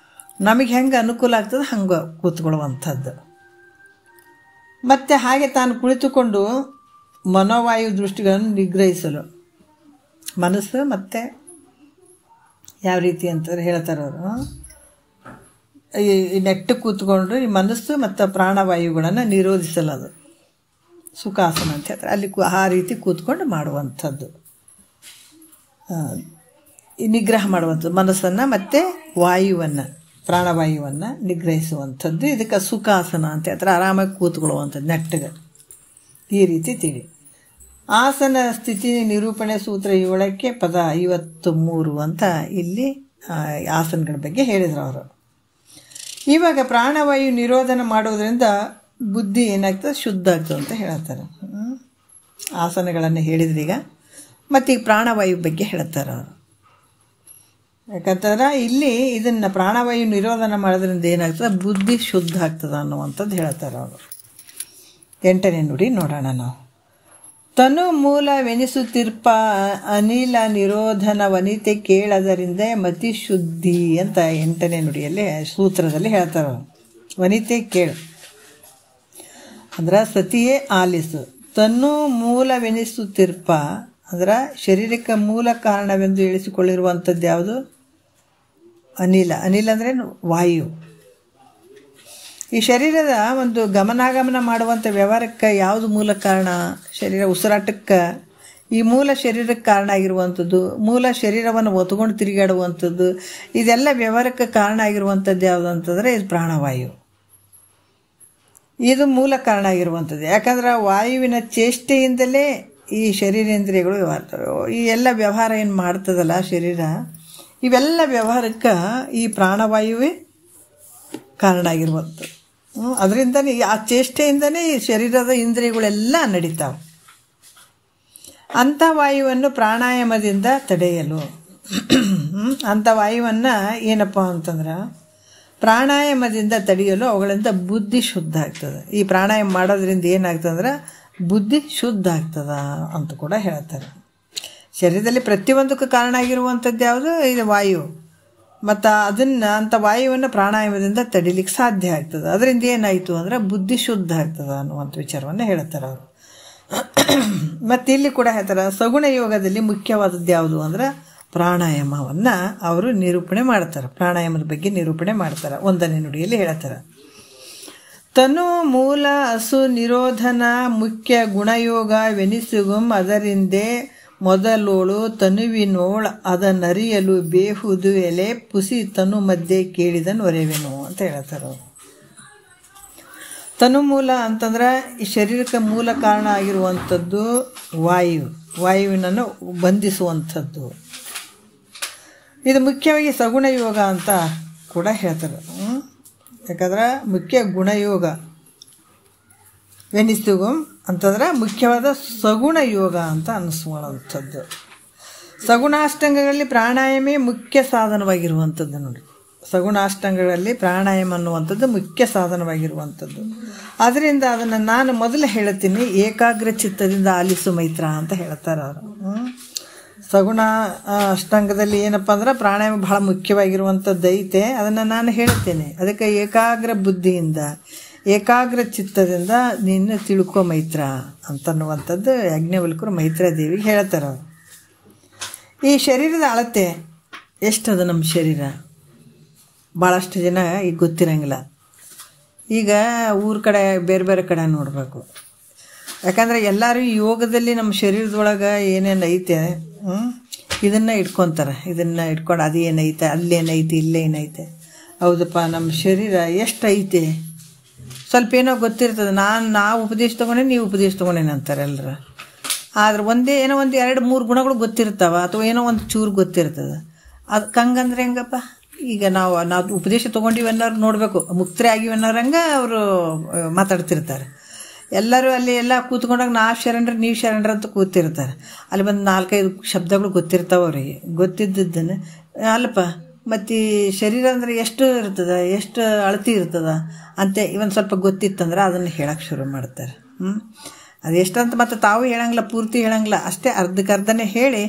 ನಮಗೆ ಹೆಂಗೆ ಅನುಕೂಲ ಆಗ್ತದೆ ಹಂಗೆ ಕೂತ್ಕೊಳ್ಳುವಂಥದ್ದು. ಮತ್ತು ಹಾಗೆ ತಾನು ಕುಳಿತುಕೊಂಡು ಮನೋವಾಯು ದೃಷ್ಟಿಗಳನ್ನು ನಿಗ್ರಹಿಸಲು ಮನಸ್ಸು ಮತ್ತು ಯಾವ ರೀತಿ ಅಂತಂದ್ರೆ ಹೇಳ್ತಾರೆ ಅವರು, ಈ ನೆಟ್ಟು ಕೂತ್ಕೊಂಡು ಈ ಮನಸ್ಸು ಮತ್ತು ಪ್ರಾಣವಾಯುಗಳನ್ನು ನಿರೋಧಿಸಲದು ಸುಖಾಸನ ಅಂತ ಹೇಳ್ತಾರೆ. ಅಲ್ಲಿ ಆ ರೀತಿ ಕೂತ್ಕೊಂಡು ಮಾಡುವಂಥದ್ದು, ನಿಗ್ರಹ ಮಾಡುವಂಥದ್ದು, ಮನಸ್ಸನ್ನು ಮತ್ತು ವಾಯುವನ್ನು, ಪ್ರಾಣವಾಯುವನ್ನು ನಿಗ್ರಹಿಸುವಂಥದ್ದು. ಇದಕ್ಕೆ ಸುಖಾಸನ ಅಂತ ಹೇಳ್ತಾರೆ. ಆರಾಮಾಗಿ ಕೂತ್ಕೊಳ್ಳುವಂಥದ್ದು ನೆಟ್ಟಗೆ, ಈ ರೀತಿ ತಿಳಿ. ಆಸನ ಸ್ಥಿತಿ ನಿರೂಪಣೆ ಸೂತ್ರ 7ಕ್ಕೆ ಪದ 53 ಅಂತ ಇಲ್ಲಿ ಆಸನಗಳ ಬಗ್ಗೆ ಹೇಳಿದರು ಅವರು. ಇವಾಗ ಪ್ರಾಣವಾಯು ನಿರೋಧನ ಮಾಡೋದ್ರಿಂದ ಬುದ್ಧಿ ಏನಾಗ್ತದೆ, ಶುದ್ಧ ಆಗ್ತದೆ ಅಂತ ಹೇಳ್ತಾರೆ. ಆಸನಗಳನ್ನು ಹೇಳಿದ್ರೀಗ, ಮತ್ತು ಈಗ ಪ್ರಾಣವಾಯು ಬಗ್ಗೆ ಹೇಳ್ತಾರೆ ಅವರು. ಯಾಕಂತಂದ್ರೆ ಇಲ್ಲಿ ಇದನ್ನು ಪ್ರಾಣವಾಯು ನಿರೋಧನ ಮಾಡೋದ್ರಿಂದ ಏನಾಗ್ತದೆ, ಬುದ್ಧಿ ಶುದ್ಧ ಆಗ್ತದೆ ಅನ್ನುವಂಥದ್ದು ಹೇಳ್ತಾರೆ ಅವರು. 8ನೇ ನುಡಿ ನೋಡೋಣ ನಾವು. ತನು ಮೂಲವೆನಿಸುತ್ತಿರ್ಪ ಅನಿಲ ನಿರೋಧನ ವನಿತೆ ಕೇಳದರಿಂದ ಮತಿ ಶುದ್ಧಿ ಅಂತ 8ನೇ ನುಡಿಯಲ್ಲಿ ಸೂತ್ರದಲ್ಲಿ ಹೇಳ್ತಾರೆ. ವನಿತೆ ಕೇಳು ಅಂದ್ರೆ ಸತಿಯೇ ಆಲಿಸು. ತನು ಮೂಲವೆನಿಸುತ್ತಿರ್ಪ ಅಂದ್ರೆ ಶರೀರಕ್ಕೆ ಮೂಲ ಕಾರಣವೆಂದು ಎಣಿಸಿಕೊಳ್ಳಿರುವಂಥದ್ದು ಯಾವುದು, ಅನಿಲ. ಅನಿಲ ಅಂದರೆ ವಾಯು. ಈ ಶರೀರದ ಒಂದು ಗಮನಾಗಮನ ಮಾಡುವಂಥ ವ್ಯವಹಾರಕ್ಕೆ ಯಾವುದು ಮೂಲ ಕಾರಣ, ಶರೀರ ಉಸಿರಾಟಕ್ಕೆ. ಈ ಮೂಲ ಶರೀರಕ್ಕೆ ಕಾರಣ ಆಗಿರುವಂಥದ್ದು, ಮೂಲ ಶರೀರವನ್ನು ಒತ್ಕೊಂಡು ತಿರುಗಾಡುವಂಥದ್ದು, ಇದೆಲ್ಲ ವ್ಯವಹಾರಕ್ಕೆ ಕಾರಣ ಆಗಿರುವಂಥದ್ದು ಯಾವುದು ಅಂತಂದರೆ ಇದು ಪ್ರಾಣವಾಯು. ಇದು ಮೂಲ ಕಾರಣ ಆಗಿರುವಂಥದ್ದು. ಯಾಕಂದ್ರೆ ವಾಯುವಿನ ಚೇಷ್ಟೆಯಿಂದಲೇ ಈ ಶರೀರೇಂದ್ರಿಯಗಳು ವ್ಯವಹಾರ, ಈ ಎಲ್ಲ ವ್ಯವಹಾರ ಏನು ಮಾಡ್ತದಲ್ಲ ಶರೀರ, ಇವೆಲ್ಲ ವ್ಯವಹಾರಕ್ಕೆ ಈ ಪ್ರಾಣವಾಯುವೇ ಕಾರಣ ಆಗಿರುವಂಥದ್ದು. ಅದರಿಂದನೇ ಆ ಚೇಷ್ಟೆಯಿಂದನೇ ಈ ಶರೀರದ ಇಂದ್ರಿಯಗಳೆಲ್ಲ ನಡೀತಾವೆ. ಅಂಥ ವಾಯುವನ್ನು ಪ್ರಾಣಾಯಾಮದಿಂದ ತಡೆಯಲು, ಅಂಥ ವಾಯುವನ್ನು ಏನಪ್ಪ ಅಂತಂದ್ರೆ ಪ್ರಾಣಾಯಾಮದಿಂದ ತಡೆಯಲು ಅವುಗಳಿಂದ ಬುದ್ಧಿ ಶುದ್ಧ ಆಗ್ತದೆ. ಈ ಪ್ರಾಣಾಯಾಮ ಮಾಡೋದ್ರಿಂದ ಏನಾಗ್ತದಂದ್ರೆ ಬುದ್ಧಿ ಶುದ್ಧ ಆಗ್ತದ ಅಂತ ಕೂಡ ಹೇಳ್ತಾರೆ. ಶರೀರದಲ್ಲಿ ಪ್ರತಿಯೊಂದಕ್ಕೂ ಕಾರಣ ಆಗಿರುವಂಥದ್ದು ಯಾವುದು, ಇದು ವಾಯು. ಮತ್ತು ಅಂಥ ವಾಯುವನ್ನು ಪ್ರಾಣಾಯಾಮದಿಂದ ತಡಿಲಿಕ್ಕೆ ಸಾಧ್ಯ ಆಗ್ತದೆ. ಅದರಿಂದ ಏನಾಯಿತು ಅಂದರೆ ಬುದ್ಧಿ ಶುದ್ಧ ಆಗ್ತದೆ ಅನ್ನುವಂಥ ವಿಚಾರವನ್ನು ಹೇಳ್ತಾರೆ ಅವರು. ಮತ್ತು ಇಲ್ಲಿ ಕೂಡ ಹೇಳ್ತಾರೆ, ಸಗುಣ ಯೋಗದಲ್ಲಿ ಮುಖ್ಯವಾದದ್ದು ಯಾವುದು ಅಂದರೆ ಪ್ರಾಣಾಯಾಮವನ್ನು ಅವರು ನಿರೂಪಣೆ ಮಾಡ್ತಾರೆ. ಪ್ರಾಣಾಯಾಮದ ಬಗ್ಗೆ ನಿರೂಪಣೆ ಮಾಡ್ತಾರೆ. 1ನೇ ನುಡಿಯಲ್ಲಿ ಹೇಳ್ತಾರೆ, ತನು ಮೂಲ ಹಸು ನಿರೋಧನ ಮುಖ್ಯ ಗುಣಯೋಗವೆನಿಸುಗುಂ ಅದರಿಂದೇ ಮೊದಲೋಳು ತನುವಿನೋಳ ಅದನ್ನರಿಯಲು ಬೇಹುದು ಎಲೆ ಪುಸಿ ತನು ಮಧ್ಯೆ ಕೇಳಿದನು ಒರೆವೆನು ಅಂತ ಹೇಳ್ತಾರೆ ಅವರು. ತನು ಮೂಲ ಅಂತಂದ್ರೆ ಈ ಶರೀರಕ್ಕೆ ಮೂಲ ಕಾರಣ ಆಗಿರುವಂಥದ್ದು ವಾಯುವಿನನ್ನು ಬಂಧಿಸುವಂಥದ್ದು. ಇದು ಮುಖ್ಯವಾಗಿ ಸಗುಣ ಯೋಗ ಅಂತ ಕೂಡ ಹೇಳ್ತಾರೆ. ಯಾಕಂದ್ರೆ ಮುಖ್ಯ ಗುಣಯೋಗ ವೆನಿಸುಗಂ ಅಂತಂದ್ರೆ ಮುಖ್ಯವಾದ ಸಗುಣ ಯೋಗ ಅಂತ ಅನ್ನಿಸುವಂಥದ್ದು. ಸಗುಣಾಷ್ಟಂಗಗಳಲ್ಲಿ ಪ್ರಾಣಾಯಾಮೇ ಮುಖ್ಯ ಸಾಧನವಾಗಿರುವಂಥದ್ದು ನೋಡಿ. ಸಗುಣಾಷ್ಟಂಗಗಳಲ್ಲಿ ಪ್ರಾಣಾಯಾಮ ಅನ್ನುವಂಥದ್ದು ಮುಖ್ಯ ಸಾಧನವಾಗಿರುವಂಥದ್ದು. ಆದ್ದರಿಂದ ಅದನ್ನು ನಾನು ಮೊದಲು ಹೇಳ್ತೀನಿ, ಏಕಾಗ್ರ ಚಿತ್ತದಿಂದ ಆಲಿಸು ಮೈತ್ರ ಅಂತ ಹೇಳ್ತಾರೆ ಅವರು. ಸಗುಣ ಅಷ್ಟಾಂಗದಲ್ಲಿ ಏನಪ್ಪ ಅಂದ್ರೆ ಪ್ರಾಣಾಯಾಮ ಬಹಳ ಮುಖ್ಯವಾಗಿರುವಂಥದ್ದು ಐತೆ, ಅದನ್ನು ನಾನು ಹೇಳ್ತೇನೆ. ಅದಕ್ಕೆ ಏಕಾಗ್ರ ಬುದ್ಧಿಯಿಂದ ಏಕಾಗ್ರ ಚಿತ್ತದಿಂದ ನಿನ್ನ ತಿಳ್ಕೊ ಮೈತ್ರ ಅಂತನ್ನುವಂಥದ್ದು ಯಾಜ್ಞವಲ್ಕ್ಯರು ಮೈತ್ರಾದೇವಿಗೆ ಹೇಳ್ತಾರೆ ಅವರು. ಈ ಶರೀರದ ಅಳತೆ ಎಷ್ಟದ ನಮ್ಮ ಶರೀರ ಭಾಳಷ್ಟು ಜನ ಈಗ ಗೊತ್ತಿರಂಗಿಲ್ಲ. ಈಗ ಊರ ಕಡೆ ಬೇರೆ ಬೇರೆ ಕಡೆ ನೋಡಬೇಕು. ಯಾಕಂದರೆ ಎಲ್ಲರೂ ಯೋಗದಲ್ಲಿ ನಮ್ಮ ಶರೀರದೊಳಗೆ ಏನೇನು ಐತೆ ಇದನ್ನು ಇಟ್ಕೊತಾರೆ. ಇದನ್ನು ಇಟ್ಕೊಂಡು ಅದು ಏನೈತೆ, ಅಲ್ಲೇನೈತೆ, ಇಲ್ಲೇನೈತೆ. ಹೌದಪ್ಪ, ನಮ್ಮ ಶರೀರ ಎಷ್ಟು ಐತೆ ಸ್ವಲ್ಪ ಏನೋ ಗೊತ್ತಿರ್ತದೆ. ನಾವು ಉಪದೇಶ ತೊಗೊಂಡೇನೆ, ನೀವು ಉಪದೇಶ ತೊಗೊಂಡೇನೆ ಅಂತಾರೆ ಎಲ್ಲರೂ. ಆದ್ರೆ ಏನೋ ಒಂದು 2-3 ಗುಣಗಳು ಗೊತ್ತಿರ್ತಾವ, ಅಥವಾ ಏನೋ ಒಂದು ಚೂರು ಗೊತ್ತಿರ್ತದೆ. ಅದಕ್ಕೆ ಹಂಗಂದ್ರೆ ಹೆಂಗಪ್ಪ? ಈಗ ನಾವು ಉಪದೇಶ ತೊಗೊಂಡಿವಿ ಅನ್ನೋರು ನೋಡಬೇಕು, ಮುಕ್ತರೇ ಆಗಿವಿ ಅನ್ನೋರಂಗೆ ಅವರು ಮಾತಾಡ್ತಿರ್ತಾರೆ. ಎಲ್ಲರೂ ಅಲ್ಲಿ ಎಲ್ಲ ಕೂತ್ಕೊಂಡಾಗ ನಾವು ಶರಣರು ನೀವು ಶರಣರು ಅಂತ ಕೂತಿರ್ತಾರೆ. ಅಲ್ಲಿ ಬಂದು 4-5 ಶಬ್ದಗಳು ಗೊತ್ತಿರ್ತಾವೆ ಅವರಿಗೆ. ಗೊತ್ತಿದ್ದನ್ನು ಅಲ್ಲಪ್ಪ ಮತ್ತು ಶರೀರ ಅಂದರೆ ಎಷ್ಟು ಇರ್ತದೆ, ಎಷ್ಟು ಅಳತಿ ಇರ್ತದೆ ಅಂತ ಇವನ್ ಸ್ವಲ್ಪ ಗೊತ್ತಿತ್ತಂದ್ರೆ ಅದನ್ನು ಹೇಳಕ್ಕೆ ಶುರು ಮಾಡ್ತಾರೆ. ಅದು ಎಷ್ಟಂತ ಮತ್ತು ತಾವು ಹೇಳಂಗಿಲ್ಲ, ಪೂರ್ತಿ ಹೇಳಂಗಿಲ್ಲ, ಅಷ್ಟೇ ಅರ್ಧಕ್ಕರ್ಧನೇ ಹೇಳಿ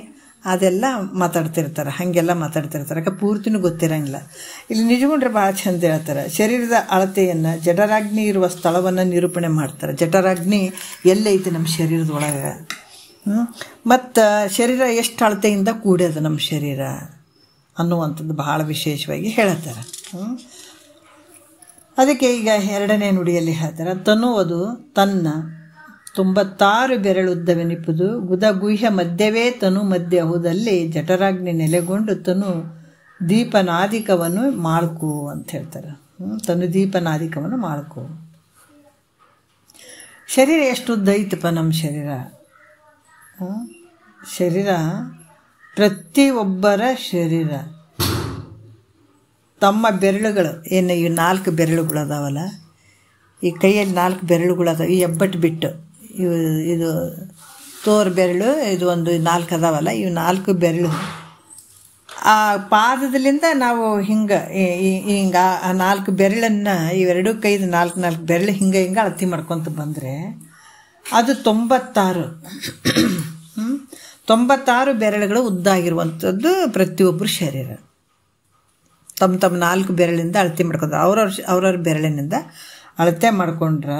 ಅದೆಲ್ಲ ಮಾತಾಡ್ತಿರ್ತಾರೆ. ಹಾಗೆಲ್ಲ ಮಾತಾಡ್ತಿರ್ತಾರೆ, ಯಾಕೆ ಪೂರ್ತಿನೂ ಗೊತ್ತಿರಂಗಿಲ್ಲ. ಇಲ್ಲಿ ನಿಜಗೊಂಡ್ರೆ ಭಾಳ ಚಂದ ಹೇಳ್ತಾರೆ. ಶರೀರದ ಅಳತೆಯನ್ನು ಜಠರಾಗ್ನಿ ಇರುವ ಸ್ಥಳವನ್ನು ನಿರೂಪಣೆ ಮಾಡ್ತಾರೆ. ಜಠರಾಗ್ನಿ ಎಲ್ಲೈತೆ ನಮ್ಮ ಶರೀರದೊಳಗೆ, ಮತ್ತು ಶರೀರ ಎಷ್ಟು ಅಳತೆಯಿಂದ ಕೂಡ್ಯದ ನಮ್ಮ ಶರೀರ ಅನ್ನುವಂಥದ್ದು ಬಹಳ ವಿಶೇಷವಾಗಿ ಹೇಳ್ತಾರೆ. ಅದಕ್ಕೆ ಈಗ 2ನೇ ನುಡಿಯಲ್ಲಿ ಹೇಳ್ತಾರೆ, ತನುವುದು ತನ್ನ 96 ಬೆರಳುದ್ದವೆನಿಪುದು ಗುದಗುಹ್ಯ ಮಧ್ಯವೇ ತನು ಮಧ್ಯಹುದಲ್ಲಿ ಜಠರಾಗ್ನಿ ನೆಲೆಗೊಂಡು ತನು ದೀಪನಾದಿಕವನ್ನು ಮಾಡ್ಕು ಅಂತ ಹೇಳ್ತಾರೆ. ತನು ದೀಪನಾದಿಕವನ್ನು ಮಾಡ್ಕು. ಶರೀರ ಎಷ್ಟು ಉದ್ದ ಐತಪ್ಪ ನಮ್ಮ ಶರೀರ. ಶರೀರ ಪ್ರತಿಯೊಬ್ಬರ ಶರೀರ ತಮ್ಮ ಬೆರಳುಗಳು ಏನು ಇವು 4 ಬೆರಳುಗಳು ಅದಾವಲ್ಲ, ಈ ಕೈಯಲ್ಲಿ 4 ಬೆರಳುಗಳು ಅದಾವೆ. ಈ ಹೆಬ್ಬಟ್ಟು ಬಿಟ್ಟು ಇದು ತೋರು ಬೆರಳು, ಇದು ಒಂದು 4 ಅದಾವಲ್ಲ, ಇವು 4 ಬೆರಳು ಆ ಪಾದದಲ್ಲಿಂದ ನಾವು ಹಿಂಗೆ ಆ 4 ಬೆರಳನ್ನು ಇವೆರಡೂ ಕೈದು 4 ಬೆರಳು ಹಿಂಗೆ ಅಳತಿ ಮಾಡ್ಕೊತ ಬಂದರೆ ಅದು 96 ಬೆರಳುಗಳು ಉದ್ದಾಗಿರುವಂಥದ್ದು ಪ್ರತಿಯೊಬ್ಬರು ಶರೀರ. ತಮ್ಮ 4 ಬೆರಳಿಂದ ಅಳತೆ ಮಾಡ್ಕೊಂಡ್ರೆ ಅವ್ರವ್ರ ಬೆರಳಿನಿಂದ ಅಳತೆ ಮಾಡ್ಕೊಂಡ್ರೆ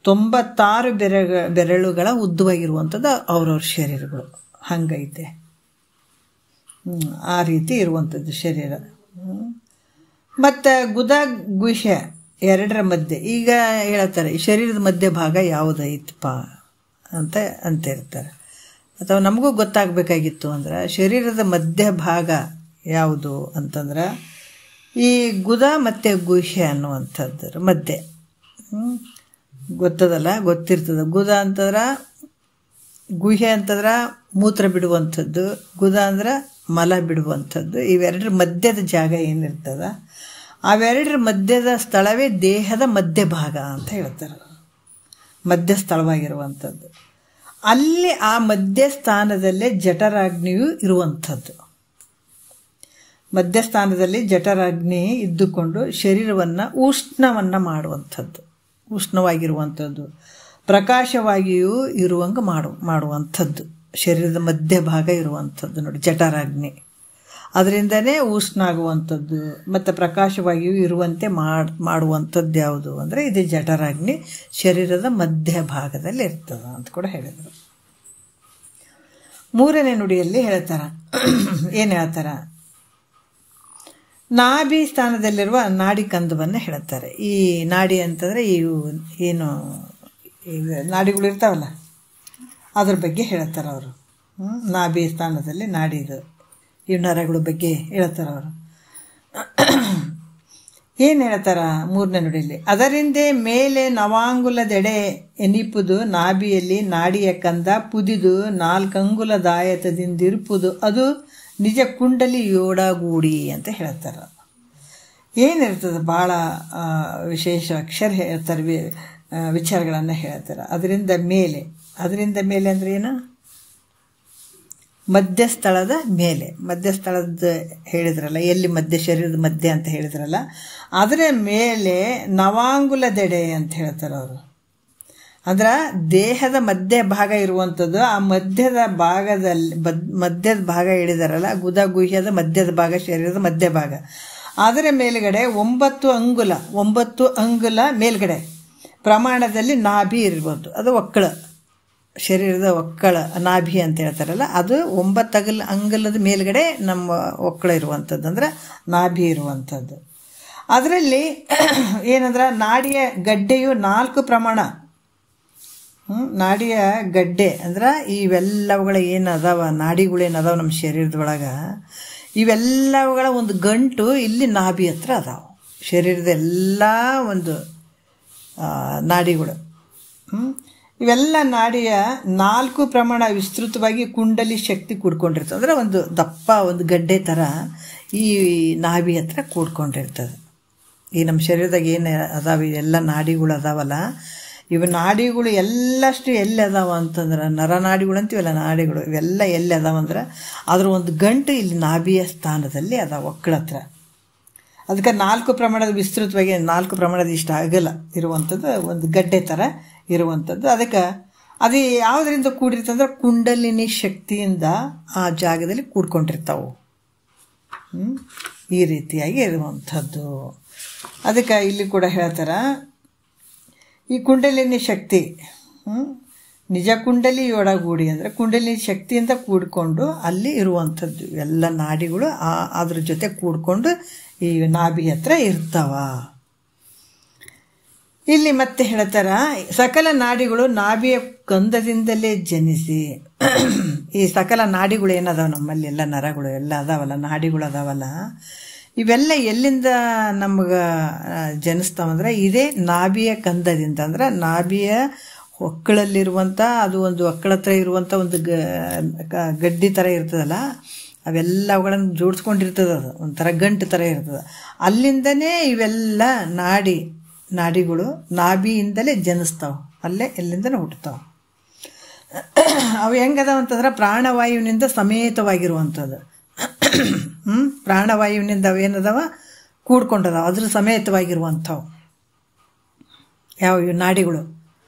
96 ಬೆರಳುಗಳ ಉದ್ದವಾಗಿರುವಂಥದ್ದು ಅವ್ರವ್ರ ಶರೀರಗಳು. ಹಂಗೈತೆ, ಆ ರೀತಿ ಇರುವಂಥದ್ದು ಶರೀರ. ಮತ್ತು ಗುದ ಗುಹ್ಯ 2ರ ಮಧ್ಯೆ ಈಗ ಹೇಳ್ತಾರೆ, ಈ ಶರೀರದ ಮಧ್ಯ ಭಾಗ ಯಾವುದೈತಪ್ಪ ಅಂತ ಇರ್ತಾರೆ. ಅಥವಾ ನಮಗೂ ಗೊತ್ತಾಗಬೇಕಾಗಿತ್ತು ಅಂದ್ರೆ ಶರೀರದ ಮಧ್ಯ ಭಾಗ ಯಾವುದು ಅಂತಂದ್ರೆ ಈ ಗುದ ಮತ್ತು ಗುಹ್ಯ ಅನ್ನುವಂಥದ್ದು ಮಧ್ಯೆ ಗೊತ್ತದಲ್ಲ, ಗೊತ್ತಿರ್ತದೆ. ಗುದ ಅಂತಂದ್ರೆ ಗುಹ್ಯ ಅಂತಂದ್ರೆ ಮೂತ್ರ ಬಿಡುವಂಥದ್ದು, ಗುದ ಅಂದ್ರೆ ಮಲ ಬಿಡುವಂಥದ್ದು. ಇವೆರಡರ ಮಧ್ಯದ ಜಾಗ ಏನಿರ್ತದ ಅವೆರಡರ ಮಧ್ಯದ ಸ್ಥಳವೇ ದೇಹದ ಮಧ್ಯ ಭಾಗ ಅಂತ ಹೇಳ್ತಾರೆ. ಮಧ್ಯ ಸ್ಥಳವಾಗಿರುವಂಥದ್ದು ಅಲ್ಲಿ ಆ ಮಧ್ಯಸ್ಥಾನದಲ್ಲೇ ಜಠರಾಗ್ನಿಯು ಇರುವಂಥದ್ದು. ಮಧ್ಯಸ್ಥಾನದಲ್ಲಿ ಜಠರಾಗ್ನಿ ಇದ್ದುಕೊಂಡು ಶರೀರವನ್ನು ಉಷ್ಣವನ್ನು ಮಾಡುವಂಥದ್ದು, ಉಷ್ಣವಾಗಿರುವಂಥದ್ದು, ಪ್ರಕಾಶವಾಗಿಯೂ ಇರುವಂಗೆ ಮಾಡುವಂಥದ್ದು ಶರೀರದ ಮಧ್ಯ ಭಾಗ ಇರುವಂಥದ್ದು ನೋಡಿ ಜಠರಾಗ್ನಿ. ಅದರಿಂದನೇ ಉಷ್ಣ ಆಗುವಂಥದ್ದು ಮತ್ತು ಪ್ರಕಾಶವಾಗಿಯೂ ಇರುವಂತೆ ಮಾಡುವಂಥದ್ದು ಯಾವುದು ಅಂದರೆ ಇದು ಜಠರಾಗ್ನಿ ಶರೀರದ ಮಧ್ಯ ಭಾಗದಲ್ಲಿ ಇರ್ತದೆ ಅಂತ ಕೂಡ ಹೇಳಿದರು. 3ನೇ ನುಡಿಯಲ್ಲಿ ಹೇಳ್ತಾರೆ, ಏನು ಹೇಳ್ತಾರೆ, ನಾಭಿ ಸ್ಥಾನದಲ್ಲಿರುವ ನಾಡಿ ಕಂದವನ್ನು ಹೇಳ್ತಾರೆ. ಈ ನಾಡಿ ಅಂತಂದರೆ ಇವು ಏನು ನಾಡಿಗಳು ಇರ್ತಾವಲ್ಲ ಅದ್ರ ಬಗ್ಗೆ ಹೇಳ್ತಾರೆ ಅವರು. ನಾಭಿ ಸ್ಥಾನದಲ್ಲಿ ನಾಡಿದು ಇವು ನರಗಳ ಬಗ್ಗೆ ಹೇಳ್ತಾರೆ ಅವರು. ಏನು ಹೇಳ್ತಾರ 3ನೇ ನುಡಿಯಲ್ಲಿ, ಅದರಿಂದೇ ಮೇಲೆ ನವಾಂಗುಲದೆಡೆ ಎನಿಪುದು ನಾಭಿಯಲ್ಲಿ ನಾಡಿಯ ಕಂದ ಪುದಿದು 4 ಅಂಗುಲದಾಯತದಿಂದಿರುಪುದು ಅದು ನಿಜ ಕುಂಡಲಿ ಯೋಡಗೂಡಿ ಅಂತ ಹೇಳ್ತಾರೆ. ಏನಿರ್ತದೆ ಭಾಳ ವಿಶೇಷ ಅಕ್ಷರ ಹೇಳ್ತಾರೆ, ವಿಚಾರಗಳನ್ನು ಹೇಳ್ತಾರೆ. ಅದರಿಂದ ಮೇಲೆ ಅಂದರೆ ಏನು, ಮಧ್ಯಸ್ಥಳದ ಮೇಲೆ, ಮಧ್ಯಸ್ಥಳದ ಹೇಳಿದ್ರಲ್ಲ, ಎಲ್ಲಿ ಮಧ್ಯ, ಶರೀರದ ಮಧ್ಯ ಅಂತ ಹೇಳಿದ್ರಲ್ಲ, ಅದರ ಮೇಲೆ ನವಾಂಗುಲದೆಡೆ ಅಂತ ಹೇಳ್ತಾರೆ ಅವರು. ಅಂದ್ರೆ ದೇಹದ ಮಧ್ಯ ಭಾಗ ಇರುವಂಥದ್ದು. ಆ ಮಧ್ಯದ ಭಾಗದಲ್ಲಿ ಮಧ್ಯದ ಭಾಗ ಹೇಳಿದಾರಲ್ಲ, ಗುದಗುಹ್ಯದ ಮಧ್ಯದ ಭಾಗ, ಶರೀರದ ಮಧ್ಯ ಭಾಗ, ಅದರ ಮೇಲ್ಗಡೆ 9 ಅಂಗುಲ ಮೇಲ್ಗಡೆ ಪ್ರಮಾಣದಲ್ಲಿ ನಾಭಿ ಇರ್ಬೋದು. ಅದು ಒಕ್ಕಳ, ಶರೀರದ ಒಕ್ಕಳ, ನಾಭಿ ಅಂತ ಹೇಳ್ತಾರಲ್ಲ, ಅದು 9 ಅಂಗುಲದ ಮೇಲ್ಗಡೆ ನಮ್ಮ ಒಕ್ಕಳ ಇರುವಂಥದ್ದು, ಅಂದ್ರೆ ನಾಭಿ ಇರುವಂಥದ್ದು. ಅದರಲ್ಲಿ ಏನಂದ್ರೆ ನಾಡಿಯ ಗಡ್ಡೆಯು 4 ಪ್ರಮಾಣ. ನಾಡಿಯ ಗಡ್ಡೆ ಅಂದ್ರೆ ಇವೆಲ್ಲವುಗಳ ಏನು ಅದಾವ, ನಾಡಿಗಳೇನದಾವ ನಮ್ಮ ಶರೀರದೊಳಗೆ, ಇವೆಲ್ಲವುಗಳ ಒಂದು ಗಂಟು ಇಲ್ಲಿ ನಾಭಿ ಹತ್ರ ಅದಾವ. ಶರೀರದ ಎಲ್ಲ ಒಂದು ನಾಡಿಗಳು, ಇವೆಲ್ಲ ನಾಡಿಯ 4 ಪ್ರಮಾಣ ವಿಸ್ತೃತವಾಗಿ ಕುಂಡಲಿ ಶಕ್ತಿ ಕೂಡ್ಕೊಂಡಿರ್ತದೆ. ಅಂದರೆ ಒಂದು ದಪ್ಪ ಒಂದು ಗಡ್ಡೆ ಥರ ಈ ನಾಭಿ ಹತ್ರ ಕೂಡ್ಕೊಂಡಿರ್ತದೆ. ಈ ನಮ್ಮ ಶರೀರದಾಗ ಏನು ಅದಾವ, ಎಲ್ಲ ನಾಡಿಗಳು ಅದಾವಲ್ಲ, ಇವು ನಾಡಿಗಳು ಎಲ್ಲಷ್ಟು ಎಲ್ಲಿ ಅದಾವ ಅಂತಂದ್ರೆ, ನರನಾಡಿಗಳು ಅಂತೀವಲ್ಲ, ನಾಡಿಗಳು ಇವೆಲ್ಲ ಎಲ್ಲಿ ಅದಾವಂದ್ರೆ ಅದ್ರ ಒಂದು ಗಂಟು ಇಲ್ಲಿ ನಾಭಿಯ ಸ್ಥಾನದಲ್ಲಿ ಅದಾವ, ಒಕ್ಕಳ ಹತ್ರ. ಅದಕ್ಕೆ 4 ಪ್ರಮಾಣದ ವಿಸ್ತೃತವಾಗಿ 4 ಪ್ರಮಾಣದ ಇಷ್ಟ ಅಗಲ ಇರುವಂಥದ್ದು ಒಂದು ಗಡ್ಡೆ ಥರ ಇರುವಂಥದ್ದು. ಅದಕ್ಕೆ ಅದು ಯಾವುದರಿಂದ ಕೂಡಿರ್ತಂದ್ರೆ ಕುಂಡಲಿನಿ ಶಕ್ತಿಯಿಂದ ಆ ಜಾಗದಲ್ಲಿ ಕೂಡ್ಕೊಂಡಿರ್ತಾವೆ. ಈ ರೀತಿಯಾಗಿ ಇರುವಂಥದ್ದು. ಅದಕ್ಕೆ ಇಲ್ಲಿ ಕೂಡ ಹೇಳ್ತಾರೆ, ಈ ಕುಂಡಲಿನಿ ಶಕ್ತಿ ನಿಜ ಕುಂಡಲಿ ಒಳಗೂಡಿ ಅಂದರೆ ಕುಂಡಲಿನಿ ಶಕ್ತಿಯಿಂದ ಕೂಡಿಕೊಂಡು ಅಲ್ಲಿ ಇರುವಂಥದ್ದು ಎಲ್ಲ ನಾಡಿಗಳು ಅದ್ರ ಜೊತೆ ಕೂಡಿಕೊಂಡು ಈ ನಾಭಿ ಹತ್ರ ಇರ್ತಾವ. ಇಲ್ಲಿ ಮತ್ತೆ ಹೇಳ್ತಾರ, ಸಕಲ ನಾಡಿಗಳು ನಾಭಿಯ ಕಂದದಿಂದಲೇ ಜನಿಸಿ. ಈ ಸಕಲ ನಾಡಿಗಳು ಏನದಾವ ನಮ್ಮಲ್ಲಿ, ಎಲ್ಲ ನರಗಳು ಎಲ್ಲ ಅದಾವಲ್ಲ, ನಾಡಿಗಳು ಅದಾವಲ್ಲ, ಇವೆಲ್ಲ ಎಲ್ಲಿಂದ ನಮ್ಗೆ ಜನಿಸ್ತಾವಂದ್ರೆ ಇದೇ ನಾಭಿಯ ಕಂದದಿಂದ. ಅಂದ್ರೆ ನಾಭಿಯ ಒಕ್ಕಳಲ್ಲಿರುವಂಥ, ಅದು ಒಂದು ಒಕ್ಕಳ ಹತ್ರ ಇರುವಂಥ ಒಂದು ಗಡ್ಡಿ ಥರ ಇರ್ತದಲ್ಲ, ಅವೆಲ್ಲ ಅವುಗಳನ್ನು ಜೋಡಿಸ್ಕೊಂಡಿರ್ತದೆ. ಅದು ಒಂಥರ ಗಂಟು ಥರ ಇರ್ತದೆ. ಅಲ್ಲಿಂದನೇ ಇವೆಲ್ಲ ನಾಡಿಗಳು ನಾಭಿಯಿಂದಲೇ ಜನಿಸ್ತಾವೆ, ಅಲ್ಲೇ ಎಲ್ಲಿಂದನೇ ಹುಟ್ಟುತ್ತಾವೆ. ಅವು ಹೆಂಗದಾವ ಅಂತಂದ್ರೆ ಪ್ರಾಣವಾಯುವಿನಿಂದ ಸಮೇತವಾಗಿರುವಂಥದ್ದು. ಪ್ರಾಣವಾಯುವಿನಿಂದ ಅವೇನದಾವ ಕೂಡ್ಕೊಂಡದಾವ, ಅದ್ರ ಸಮೇತವಾಗಿರುವಂಥವು ಯಾವ ಇವು ನಾಡಿಗಳು.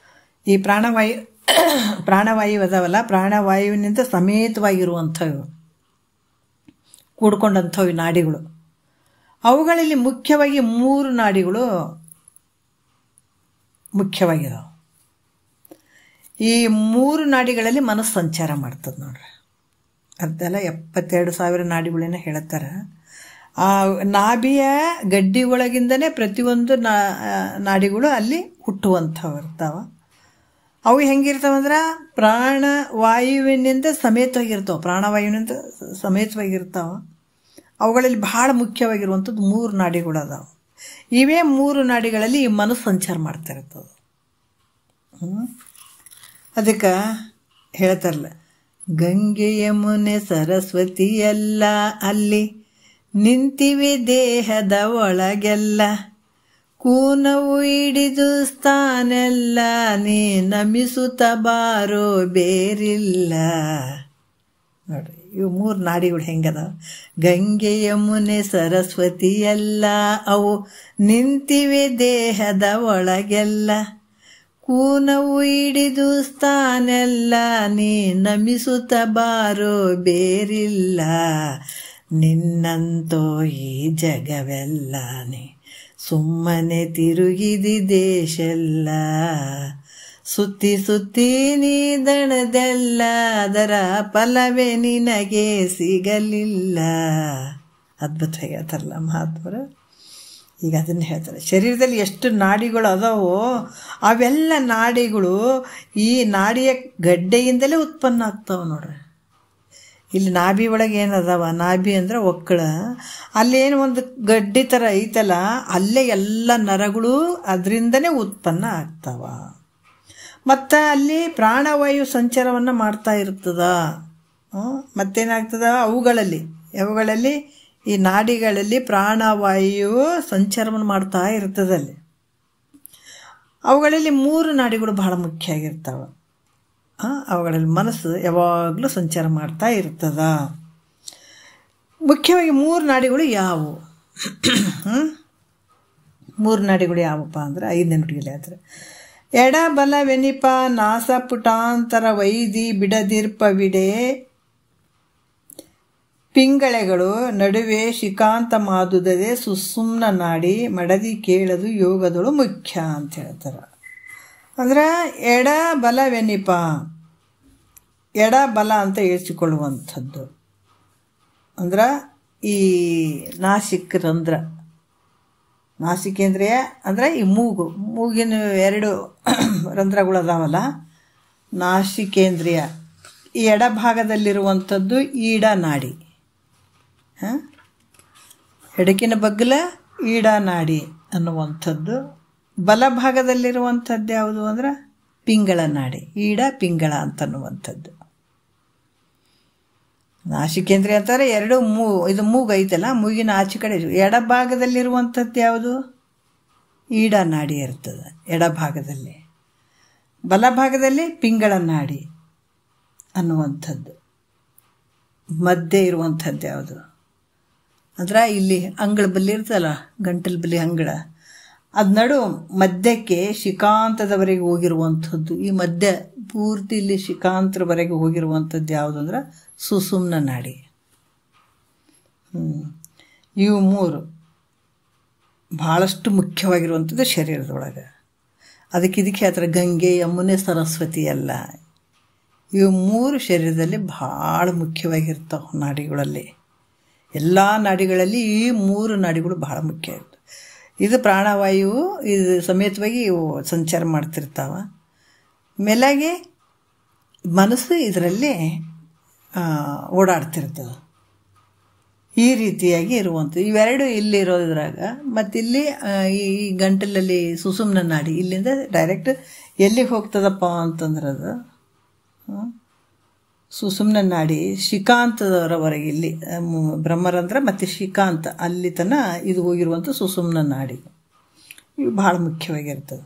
ಈ ಪ್ರಾಣವಾಯು ಅದಾವಲ್ಲ, ಪ್ರಾಣವಾಯುವಿನಿಂದ ಸಮೇತವಾಗಿರುವಂಥವು ಕೂಡ್ಕೊಂಡಂಥವು ನಾಡಿಗಳು. ಅವುಗಳಲ್ಲಿ ಮುಖ್ಯವಾಗಿ 3 ನಾಡಿಗಳು ಮುಖ್ಯವಾಗಿದಾವೆ. ಈ 3 ನಾಡಿಗಳಲ್ಲಿ ಮನಸ್ಸು ಸಂಚಾರ ಮಾಡ್ತದೆ ನೋಡ್ರಿ. ಅದೆಲ್ಲ 72,000 ನಾಡಿಗಳೇನ ಹೇಳ್ತಾರೆ. ಆ ನಾಭಿಯ ಗಡ್ಡಿ ಒಳಗಿಂದನೇ ಪ್ರತಿಯೊಂದು ನಾಡಿಗಳು ಅಲ್ಲಿ ಹುಟ್ಟುವಂಥವು ಇರ್ತಾವ. ಅವು ಹೆಂಗಿರ್ತಾವಂದ್ರೆ ಪ್ರಾಣವಾಯುವಿನಿಂದ ಸಮೇತವಾಗಿರ್ತಾವೆ, ಪ್ರಾಣವಾಯುವಿನಿಂದ ಸಮೇತವಾಗಿರ್ತಾವೆ. ಅವುಗಳಲ್ಲಿ ಬಹಳ ಮುಖ್ಯವಾಗಿರುವಂಥದ್ದು 3 ನಾಡಿಗಳು ಅದಾವೆ. ಇವೇ 3 ನಾಡಿಗಳಲ್ಲಿ ಈ ಮನಸ್ಸು ಸಂಚಾರ ಮಾಡ್ತಾ ಇರ್ತದೆ. ಅದಕ್ಕೆ ಹೇಳ್ತಾರಲ್ಲ, ಗಂಗೆ ಯಮುನೆ ಸರಸ್ವತಿ ಎಲ್ಲ ಅಲ್ಲಿ ನಿಂತಿವೆ ದೇಹದ ಒಳಗೆಲ್ಲ, ಕೂನವು ಹಿಡಿದು ಸ್ಥಾನೆಲ್ಲ ನೀ ನಮಿಸುತ್ತ ಬಾರೋ ಬೇರಿಲ್ಲ. ನೋಡ್ರಿ, ಇವು 3 ನಾಡಿಗಳು ಹೆಂಗದ, ಗಂಗೆ ಯಮುನೆ ಸರಸ್ವತಿ ಎಲ್ಲ ಅವು ನಿಂತಿವೆ ದೇಹದ ಒಳಗೆಲ್ಲ, ಕೂನವು ಹಿಡಿದು ಸ್ಥಾನೆಲ್ಲ ನೀ ನಮಿಸುತ್ತ ಬಾರೋ ಬೇರಿಲ್ಲ. ನಿನ್ನಂತೋ ಈ ಜಗವೆಲ್ಲ ನೀ ಸುಮ್ಮನೆ ತಿರುಗಿದಿ ದೇಶೆಲ್ಲ, ಸುತ್ತಿ ಸುತ್ತಿ ನೀ ದಣದೆಲ್ಲ ಅದರ ಫಲವೇ ನಿನಗೆ ಸಿಗಲಿಲ್ಲ. ಅದ್ಭುತ ಹೇಳ್ತಾರಲ್ಲ ಮಹಾತ್ಮರು. ಈಗ ಅದನ್ನು ಹೇಳ್ತಾರೆ, ಶರೀರದಲ್ಲಿ ಎಷ್ಟು ನಾಡಿಗಳು ಅದಾವೋ ಅವೆಲ್ಲ ನಾಡಿಗಳು ಈ ನಾಡಿಯ ಗಡ್ಡೆಯಿಂದಲೇ ಉತ್ಪನ್ನ ಆಗ್ತಾವೆ ನೋಡ್ರಿ. ಇಲ್ಲಿ ನಾಭಿ ಒಳಗೆ ಏನದಾವ, ನಾಭಿ ಅಂದರೆ ಒಕ್ಕಳ, ಅಲ್ಲೇನು ಒಂದು ಗಡ್ಡಿ ಥರ ಐತಲ್ಲ, ಅಲ್ಲೇ ಎಲ್ಲ ನರಗಳು ಅದರಿಂದನೇ ಉತ್ಪನ್ನ ಆಗ್ತಾವ. ಮತ್ತು ಅಲ್ಲಿ ಪ್ರಾಣವಾಯು ಸಂಚಾರವನ್ನು ಮಾಡ್ತಾ ಇರ್ತದ. ಮತ್ತೇನಾಗ್ತದ, ಅವುಗಳಲ್ಲಿ ಈ ನಾಡಿಗಳಲ್ಲಿ ಪ್ರಾಣವಾಯು ಸಂಚಾರವನ್ನು ಮಾಡ್ತಾ ಇರ್ತದಲ್ಲಿ. ಅವುಗಳಲ್ಲಿ 3 ನಾಡಿಗಳು ಬಹಳ ಮುಖ್ಯ ಆಗಿರ್ತಾವೆ. ಅವುಗಳಲ್ಲಿ ಮನಸ್ಸು ಯಾವಾಗಲೂ ಸಂಚಾರ ಮಾಡ್ತಾ ಇರ್ತದ. ಮುಖ್ಯವಾಗಿ 3 ನಾಡಿಗಳು ಯಾವುವು? 3 ನಾಡಿಗಳು ಯಾವಪ್ಪ ಅಂದ್ರೆ 5ನೇ ನುಡಿಯಲ್ಲಿ ಆದರೆ ಎಡ ಬಲವೆನಿಪ ನಾಸ ಪುಟಾಂತರ ವೈದಿ ಬಿಡದಿರ್ಪವಿಡೆ ಪಿಂಗಳೆಗಳು ನಡುವೆ ಶಿಕಾಂತ ಮಾದುದದೆ ಸುಸುಮ್ನ ನಾಡಿ ಮಡದಿ ಕೇಳದು ಯೋಗದಳು ಮುಖ್ಯ ಅಂತ ಹೇಳ್ತಾರೆ. ಅಂದ್ರೆ ಎಡ ಬಲವೆನಿಪ, ಎಡ ಬಲ ಅಂತ ಹೇಳ್ಸಿಕೊಳ್ಳುವಂಥದ್ದು ಅಂದ್ರೆ ಈ ನಾಸಿಕ್ ರಂಧ್ರ, ನಾಸಿಕೇಂದ್ರಿಯ ಅಂದರೆ ಈ ಮೂಗಿನ 2 ರಂಧ್ರಗಳು ಅದಾವಲ್ಲ, ನಾಸಿಕೇಂದ್ರಿಯ. ಈ ಎಡಭಾಗದಲ್ಲಿರುವಂಥದ್ದು ಈಡ ನಾಡಿ, ಎಡಕಿನ ಬಗ್ಗಲ ಈಡ ನಾಡಿ ಅನ್ನುವಂಥದ್ದು. ಬಲಭಾಗದಲ್ಲಿರುವಂಥದ್ದು ಯಾವುದು ಅಂದ್ರೆ ಪಿಂಗಳ ನಾಡಿ, ಈಡ ಪಿಂಗಳ ಅಂತನ್ನುವಂಥದ್ದು. ನಾಸಿಕೇಂದ್ರಿಯ ಅಂತಾರೆ 2 ಇದು ಮೂಗು ಐತಲ್ಲ, ಮೂಗಿನ ಆಚೆ ಕಡೆ ಎಡಭಾಗದಲ್ಲಿರುವಂಥದ್ದು ಯಾವುದು? ಈಡ ನಾಡಿ ಇರ್ತದೆ ಎಡಭಾಗದಲ್ಲಿ. ಬಲಭಾಗದಲ್ಲಿ ಪಿಂಗಳ ನಾಡಿ ಅನ್ನುವಂಥದ್ದು. ಮಧ್ಯೆ ಇರುವಂಥದ್ದು ಯಾವುದು ಅಂದ್ರೆ ಇಲ್ಲಿ ಅಂಗಳ ಬಲ್ಲಿ ಇರ್ತಲ್ಲ, ಗಂಟಲ ಬಲ್ಲಿ ಅಂಗಳ, ಅದು ನಡು ಮಧ್ಯಕ್ಕೆ ಶಿಕಾಂತದವರೆಗೆ ಹೋಗಿರುವಂಥದ್ದು. ಈ ಮಧ್ಯ ಪೂರ್ತಿ ಇಲ್ಲಿ ಶಿಕಾಂತರವರೆಗೆ ಹೋಗಿರುವಂಥದ್ದು ಯಾವುದು ಅಂದ್ರೆ ಸುಸುಮ್ನ ನಾಡಿ. ಇವು 3 ಭಾಳಷ್ಟು ಮುಖ್ಯವಾಗಿರುವಂಥದ್ದು ಶರೀರದೊಳಗೆ. ಇದಕ್ಕೆ ಆ ಥರ ಗಂಗೆ ಯಮುನೆ ಸರಸ್ವತಿ ಎಲ್ಲ, ಇವು 3 ಶರೀರದಲ್ಲಿ ಭಾಳ ಮುಖ್ಯವಾಗಿರ್ತಾವೆ ನಾಡಿಗಳಲ್ಲಿ. ಎಲ್ಲ ನಾಡಿಗಳಲ್ಲಿ ಈ 3 ನಾಡಿಗಳು ಭಾಳ ಮುಖ್ಯ ಇರ್ತವೆ. ಇದು ಪ್ರಾಣವಾಯು ಇದು ಸಮೇತವಾಗಿ ಇವು ಸಂಚಾರ ಮಾಡ್ತಿರ್ತಾವ. ಮೇಲಾಗಿ ಮನಸ್ಸು ಇದರಲ್ಲಿ ಓಡಾಡ್ತಿರ್ತದೆ. ಈ ರೀತಿಯಾಗಿ ಇರುವಂಥದ್ದು ಇವೆರಡು ಇಲ್ಲಿರೋದ್ರಾಗ. ಮತ್ತಿಲ್ಲಿ ಈ ಗಂಟಲಲ್ಲಿ ಸುಸುಮ್ನ ನಾಡಿ ಇಲ್ಲಿಂದ ಡೈರೆಕ್ಟ್ ಎಲ್ಲಿಗೆ ಹೋಗ್ತದಪ್ಪ ಅಂತಂದ್ರೆ ಅದು ಸುಸುಮ್ನ ನಾಡಿ ಶಿಕಾಂತದವರೆಗೆ, ಇಲ್ಲಿ ಬ್ರಹ್ಮರಂಧ್ರ ಮತ್ತು ಶಿಕಾಂತ ಅಲ್ಲಿ ತನ ಇದು ಹೋಗಿರುವಂಥ ಸುಸುಮ್ನ ನಾಡಿ ಇವು ಭಾಳ ಮುಖ್ಯವಾಗಿರ್ತದೆ.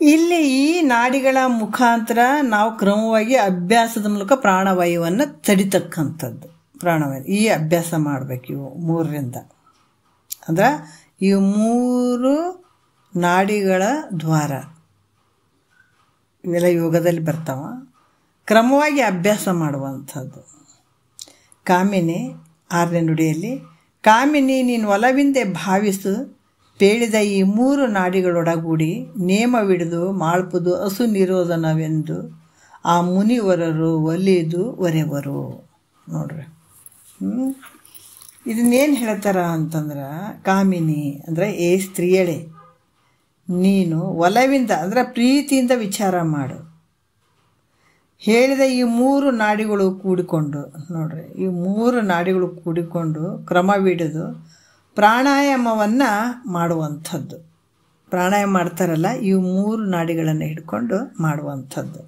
ಇಲ್ಲಿ ಈ ನಾಡಿಗಳ ಮುಖಾಂತರ ನಾವು ಕ್ರಮವಾಗಿ ಅಭ್ಯಾಸದ ಮೂಲಕ ಪ್ರಾಣವಾಯುವನ್ನು ತಡಿತಕ್ಕಂಥದ್ದು. ಪ್ರಾಣವಾಯು ಈ ಅಭ್ಯಾಸ ಮಾಡಬೇಕು. ಇವು 3ರಿಂದ ಅಂದ್ರೆ ಇವು 3 ನಾಡಿಗಳ ದ್ವಾರ ಇವೆಲ್ಲ ಯೋಗದಲ್ಲಿ ಬರ್ತಾವ. ಕ್ರಮವಾಗಿ ಅಭ್ಯಾಸ ಮಾಡುವಂಥದ್ದು. ಕಾಮಿನಿ 6ನೇ ನುಡಿಯಲ್ಲಿ ಕಾಮಿನಿ ನೀನು ಒಲವಿಂದೆ ಭಾವಿಸು ಪೇಳಿದ ಈ 3 ನಾಡಿಗಳೊಡಗೂಡಿ ನೇಮವಿಡಿದು ಮಾಳ್ಪುದು ಹಸು ನಿರೋಧನವೆಂದು ಆ ಮುನಿವರರು ಒಲಿದು ಒರೆವರು. ನೋಡ್ರಿ, ಇದನ್ನೇನು ಹೇಳ್ತಾರ ಅಂತಂದ್ರೆ, ಕಾಮಿನಿ ಅಂದರೆ ಏ ಸ್ತ್ರೀಯಳೆ, ನೀನು ಒಲವಿಂದ ಅಂದರೆ ಪ್ರೀತಿಯಿಂದ ವಿಚಾರ ಮಾಡು. ಹೇಳಿದ ಈ 3 ನಾಡಿಗಳು ಕೂಡಿಕೊಂಡು, ನೋಡ್ರಿ, ಈ 3 ನಾಡಿಗಳು ಕೂಡಿಕೊಂಡು ಕ್ರಮವಿಡಿದು ಪ್ರಾಣಾಯಾಮವನ್ನು ಮಾಡುವಂಥದ್ದು. ಪ್ರಾಣಾಯಾಮ ಮಾಡ್ತಾರಲ್ಲ, ಇವು 3 ನಾಡಿಗಳನ್ನು ಹಿಡ್ಕೊಂಡು ಮಾಡುವಂಥದ್ದು.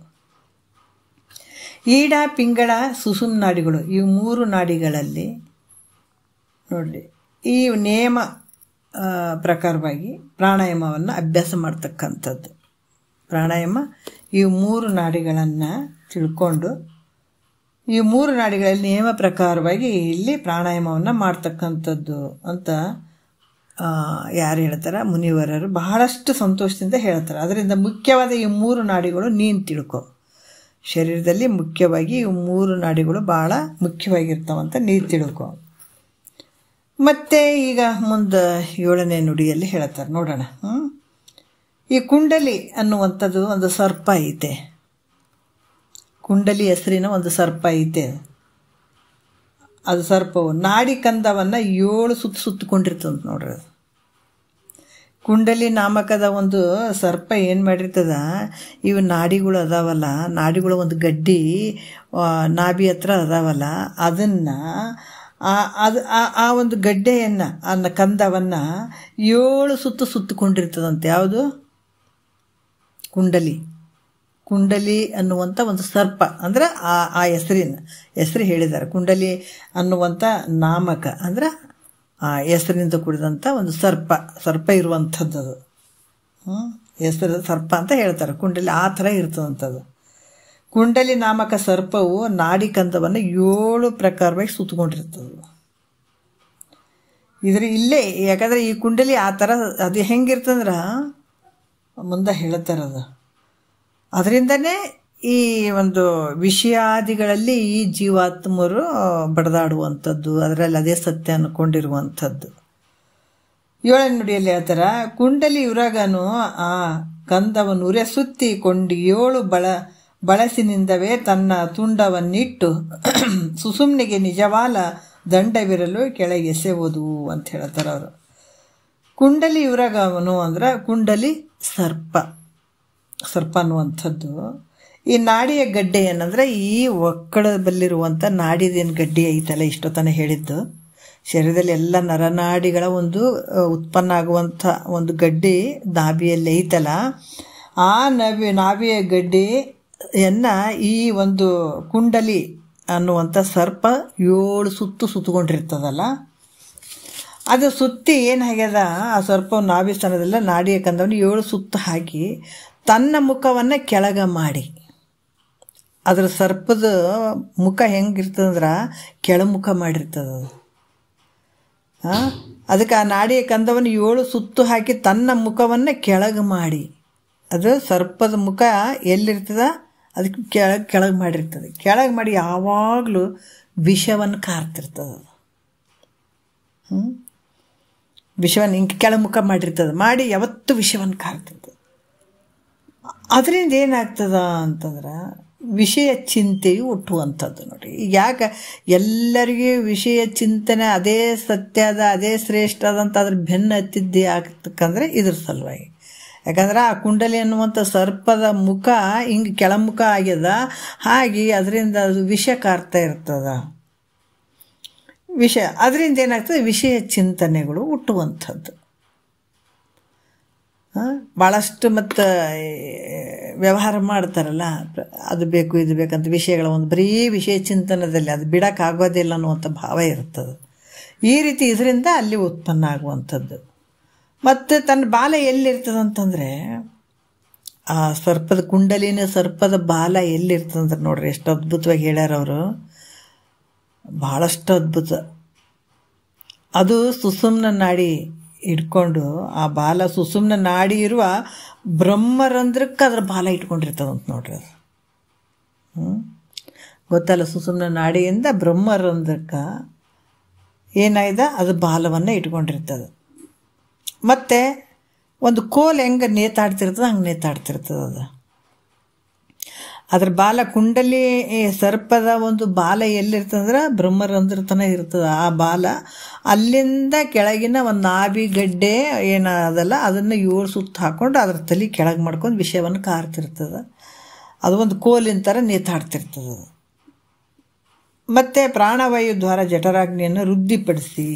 ಈಡ ಪಿಂಗಳ ಸುಸುಮ್ ನಾಡಿಗಳು ಇವು 3 ನಾಡಿಗಳಲ್ಲಿ ನೋಡ್ರಿ ಈ ನೇಮ ಪ್ರಕಾರವಾಗಿ ಪ್ರಾಣಾಯಾಮವನ್ನು ಅಭ್ಯಾಸ ಮಾಡ್ತಕ್ಕಂಥದ್ದು. ಪ್ರಾಣಾಯಾಮ ಇವು 3 ನಾಡಿಗಳನ್ನು ತಿಳ್ಕೊಂಡು ಈ 3 ನಾಡಿಗಳಲ್ಲಿ ನಿಯಮ ಪ್ರಕಾರವಾಗಿ ಇಲ್ಲಿ ಪ್ರಾಣಾಯಾಮವನ್ನು ಮಾಡ್ತಕ್ಕಂಥದ್ದು ಅಂತ ಯಾರು ಹೇಳ್ತಾರೆ? ಮುನಿವರರು ಬಹಳಷ್ಟು ಸಂತೋಷದಿಂದ ಹೇಳ್ತಾರೆ. ಅದರಿಂದ ಮುಖ್ಯವಾದ ಈ 3 ನಾಡಿಗಳು ನೀನು ತಿಳ್ಕೊ. ಶರೀರದಲ್ಲಿ ಮುಖ್ಯವಾಗಿ ಇವು 3 ನಾಡಿಗಳು ಭಾಳ ಮುಖ್ಯವಾಗಿರ್ತಾವಂತ ನೀನು ತಿಳ್ಕೊ. ಮತ್ತು ಈಗ ಮುಂದೆ 7ನೇ ನುಡಿಯಲ್ಲಿ ಹೇಳ್ತಾರೆ, ನೋಡೋಣ. ಈ ಕುಂಡಲಿ ಅನ್ನುವಂಥದ್ದು ಒಂದು ಸರ್ಪ ಐತೆ. ಕುಂಡಲಿ ಹೆಸರಿನ ಒಂದು ಸರ್ಪ ಐತೆ. ಅದು ಸರ್ಪವು ನಾಡಿ ಕಂದವನ್ನು 7 ಸುತ್ತಕೊಂಡಿರ್ತದೆ ನೋಡ್ರಿ. ಅದು ಕುಂಡಲಿ ನಾಮಕದ ಒಂದು ಸರ್ಪ ಏನು ಮಾಡಿರ್ತದ, ಇವು ನಾಡಿಗಳು ಅದಾವಲ್ಲ, ನಾಡಿಗಳು ಒಂದು ಗಡ್ಡಿ ನಾಭಿ ಹತ್ರ ಅದಾವಲ್ಲ, ಅದನ್ನು ಆ ಒಂದು ಗಡ್ಡೆಯನ್ನು ಅನ್ನ ಕಂದವನ್ನು 7 ಸುತ್ತಕೊಂಡಿರ್ತದಂತೆ. ಯಾವುದು? ಕುಂಡಲಿ ಅನ್ನುವಂಥ ಒಂದು ಸರ್ಪ. ಅಂದರೆ ಆ ಹೆಸರು ಹೇಳಿದ್ದಾರೆ. ಕುಂಡಲಿ ಅನ್ನುವಂಥ ನಾಮಕ ಅಂದರೆ ಆ ಹೆಸರಿನಿಂದ ಕೂಡಿದಂಥ ಒಂದು ಸರ್ಪ ಇರುವಂಥದ್ದು. ಹೆಸರು ಸರ್ಪ ಅಂತ ಹೇಳ್ತಾರೆ. ಕುಂಡಲಿ ಆ ಥರ ಇರ್ತದಂಥದ್ದು. ಕುಂಡಲಿ ನಾಮಕ ಸರ್ಪವು ನಾಡಿ ಕಂದವನ್ನು 7 ಪ್ರಕಾರವಾಗಿ ಸುತ್ತಕೊಂಡಿರ್ತದೆ. ಇಲ್ಲೇ ಯಾಕಂದರೆ ಈ ಕುಂಡಲಿ ಆ ಥರ ಅದು ಹೆಂಗಿರ್ತಂದ್ರೆ ಮುಂದೆ ಹೇಳ್ತಾರದು. ಅದರಿಂದನೇ ಈ ಒಂದು ವಿಷಯಾದಿಗಳಲ್ಲಿ ಈ ಜೀವಾತ್ಮರು ಬಡದಾಡುವಂಥದ್ದು, ಅದರಲ್ಲಿ ಅದೇ ಸತ್ಯ ಅಂದ್ಕೊಂಡಿರುವಂಥದ್ದು. 7ನೇ ನುಡಿಯಲ್ಲಿ ಹೇಳ್ತಾರ, ಕುಂಡಲಿ ಯುರಗನು ಆ ಕಂದವನ್ನು ಉರೆ ಸುತ್ತಿ ಕೊಂಡು 7 ಬಳಸಿನಿಂದವೇ ತನ್ನ ತುಂಡವನ್ನಿಟ್ಟು ಸುಸುಮ್ನಿಗೆ ನಿಜವಾಲ ದಂಡವಿರಲು ಕೆಳಗೆ ಎಸೆವುದು ಅಂತ ಹೇಳ್ತಾರೆ ಅವರು. ಕುಂಡಲಿ ಯುರಗವನು ಅಂದ್ರೆ ಕುಂಡಲಿ ಸರ್ಪ ಅನ್ನುವಂಥದ್ದು. ಈ ನಾಡಿಯ ಗಡ್ಡೆ ಏನಂದ್ರೆ ಈ ಒಕ್ಕಳದಲ್ಲಿರುವಂಥ ನಾಡಿದೇನು ಗಡ್ಡೆ ಐತಲ್ಲ, ಇಷ್ಟೊತ್ತನ ಹೇಳಿದ್ದು, ಶರೀರದಲ್ಲಿ ಎಲ್ಲ ನರನಾಡಿಗಳ ಒಂದು ಉತ್ಪನ್ನ ಆಗುವಂಥ ಒಂದು ಗಡ್ಡೆ ನಾಭಿಯಲ್ಲಿ ಐತಲ್ಲ, ಆ ನಾಭಿಯ ಗಡ್ಡೆಯನ್ನು ಈ ಒಂದು ಕುಂಡಲಿ ಅನ್ನುವಂಥ ಸರ್ಪ 7 ಸುತ್ತಕೊಂಡಿರ್ತದಲ್ಲ, ಅದು ಸುತ್ತಿ ಏನಾಗ್ಯದ, ಆ ಸರ್ಪ ನಾಭಿ ಸ್ಥಾನದಲ್ಲ ನಾಡಿಯ ಕಂದವನ್ನು 7 ಸುತ್ತು ಹಾಕಿ ತನ್ನ ಮುಖವನ್ನು ಕೆಳಗ ಮಾಡಿ, ಅದ್ರ ಸರ್ಪದ ಮುಖ ಹೆಂಗಿರ್ತದಂದ್ರೆ ಕೆಳಮುಖ ಮಾಡಿರ್ತದದು. ಅದಕ್ಕೆ ಆ ನಾಡಿಯ ಕಂದವನ್ನು 7 ಸುತ್ತು ಹಾಕಿ ತನ್ನ ಮುಖವನ್ನು ಕೆಳಗೆ ಮಾಡಿ, ಅದು ಸರ್ಪದ ಮುಖ ಎಲ್ಲಿರ್ತದ ಅದಕ್ಕೆ ಕೆಳಗೆ ಮಾಡಿರ್ತದೆ. ಕೆಳಗೆ ಮಾಡಿ ಯಾವಾಗಲೂ ವಿಷವನ್ನು ಕಾರ್ತಿರ್ತದೆ. ವಿಷವನ್ನು ಹಿಂಗೆ ಕೆಳಮುಖ ಮಾಡಿರ್ತದೆ, ಮಾಡಿ ಯಾವತ್ತೂ ವಿಷವನ್ನು ಕಾರ್ತಿರ್ತದೆ. ಅದರಿಂದ ಏನಾಗ್ತದ ಅಂತಂದ್ರೆ ವಿಷಯ ಚಿಂತೆಯು ಹುಟ್ಟುವಂಥದ್ದು. ನೋಡಿ, ಈಗ ಯಾಕೆ ಎಲ್ಲರಿಗೂ ವಿಷಯ ಚಿಂತನೆ ಅದೇ ಸತ್ಯದ ಅದೇ ಶ್ರೇಷ್ಠ ಅದಂತ ಅದ್ರ ಬೆನ್ನು ಹತ್ತಿದ್ದೇ ಆಗ್ತಕ್ಕಂದ್ರೆ ಇದ್ರ ಸಲುವಾಗಿ. ಯಾಕಂದ್ರೆ ಆ ಕುಂಡಲಿ ಅನ್ನುವಂಥ ಸರ್ಪದ ಮುಖ ಹಿಂಗೆ ಕೆಳಮುಖ ಆಗ್ಯದ, ಹಾಗೆ ಅದರಿಂದ ಅದು ವಿಷ ಕಾರ್ತಾ ಇರ್ತದ. ಅದರಿಂದ ಏನಾಗ್ತದೆ, ವಿಷಯ ಚಿಂತನೆಗಳು ಹುಟ್ಟುವಂಥದ್ದು. ಭಾಳಷ್ಟು ಮತ್ತು ವ್ಯವಹಾರ ಮಾಡ್ತಾರಲ್ಲ, ಅದು ಬೇಕು ಇದು ಬೇಕಂತ ವಿಷಯಗಳ ಒಂದು ಬರೀ ವಿಷಯ ಚಿಂತನದಲ್ಲಿ ಅದು ಬಿಡೋಕ್ಕಾಗೋದಿಲ್ಲ ಅನ್ನುವಂಥ ಭಾವ ಇರ್ತದೆ. ಈ ರೀತಿ ಇದರಿಂದ ಅಲ್ಲಿ ಉತ್ಪನ್ನ ಆಗುವಂಥದ್ದು. ಮತ್ತು ತನ್ನ ಬಾಲ ಎಲ್ಲಿರ್ತದಂತಂದರೆ, ಆ ಸರ್ಪದ ಕುಂಡಲಿನ ಸರ್ಪದ ಬಾಲ ಎಲ್ಲಿರ್ತದಂದ್ರೆ ನೋಡ್ರಿ ಎಷ್ಟು ಅದ್ಭುತವಾಗಿ ಹೇಳ್ಯಾರ ಅವರು, ಭಾಳಷ್ಟು ಅದ್ಭುತ. ಅದು ಸುಸುಮ್ನ ನಾಡಿ ಇಟ್ಕೊಂಡು, ಆ ಬಾಲ ಸುಸುಮ್ನ ನಾಡಿ ಇರುವ ಬ್ರಹ್ಮರಂಧ್ರಕ್ಕೆ ಅದ್ರ ಬಾಲ ಇಟ್ಕೊಂಡಿರ್ತದಂತ ನೋಡ್ರಿ. ಅದು ಗೊತ್ತಲ್ಲ, ಸುಸುಮ್ನ ನಾಡಿಯಿಂದ ಬ್ರಹ್ಮರಂಧ್ರಕ್ಕೆ ಏನಾಯ್ದ ಅದು ಬಾಲವನ್ನು ಇಟ್ಕೊಂಡಿರ್ತದೆ. ಮತ್ತು ಒಂದು ಕೋಲ್ ಹೆಂಗೆ ನೇತಾಡ್ತಿರ್ತದೆ ಹಂಗೆ ನೇತಾಡ್ತಿರ್ತದೆ ಅದು. ಅದ್ರ ಬಾಲ ಕುಂಡಲಿ ಸರ್ಪದ ಒಂದು ಬಾಲ ಎಲ್ಲಿರ್ತದಂದ್ರೆ ಬ್ರಹ್ಮರಂಧ್ರ ತನಕ ಇರ್ತದೆ. ಆ ಬಾಲ ಅಲ್ಲಿಂದ ಕೆಳಗಿನ ಒಂದು ನಾಭಿ ಗಡ್ಡೆ ಏನದಲ್ಲ ಅದನ್ನು 7 ಸುತ್ತು ಹಾಕ್ಕೊಂಡು ಅದ್ರ ತಲೆ ಕೆಳಗೆ ಮಾಡ್ಕೊಂಡು ವಿಷಯವನ್ನು ಕಾರ್ತಿರ್ತದೆ. ಅದು ಒಂದು ಕೋಲಿನ ಥರ ನೇತಾಡ್ತಿರ್ತದೆ. ಮತ್ತು ಪ್ರಾಣವಾಯು ದ್ವಾರ ಜಠರಾಗ್ನಿಯನ್ನು ವೃದ್ಧಿಪಡಿಸಿ,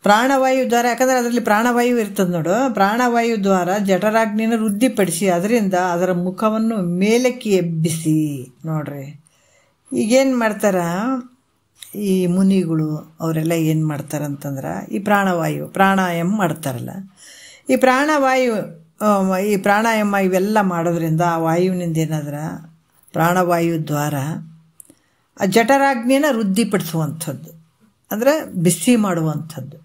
ಪ್ರಾಣವಾಯು ದ್ವಾರ, ಯಾಕಂದರೆ ಅದರಲ್ಲಿ ಪ್ರಾಣವಾಯು ಇರ್ತದೆ ನೋಡು, ಪ್ರಾಣವಾಯು ದ್ವಾರ ಜಠರಾಗ್ನಿಯನ್ನು ವೃದ್ಧಿಪಡಿಸಿ ಅದರಿಂದ ಅದರ ಮುಖವನ್ನು ಮೇಲಕ್ಕೆ ಎಬ್ಬಿಸಿ. ನೋಡ್ರಿ, ಈಗೇನು ಮಾಡ್ತಾರ ಈ ಮುನಿಗಳು ಅವರೆಲ್ಲ ಏನು ಮಾಡ್ತಾರಂತಂದ್ರೆ, ಈ ಪ್ರಾಣಾಯಾಮ ಮಾಡ್ತಾರಲ್ಲ, ಈ ಪ್ರಾಣಾಯಾಮ ಇವೆಲ್ಲ ಮಾಡೋದ್ರಿಂದ ಆ ವಾಯುವಿನಿಂದ ಏನಾದ್ರೆ ಪ್ರಾಣವಾಯು ದ್ವಾರ ಆ ಜಠರಾಗ್ನಿಯನ್ನು ವೃದ್ಧಿಪಡಿಸುವಂಥದ್ದು, ಅಂದರೆ ಬಿಸಿ ಮಾಡುವಂಥದ್ದು.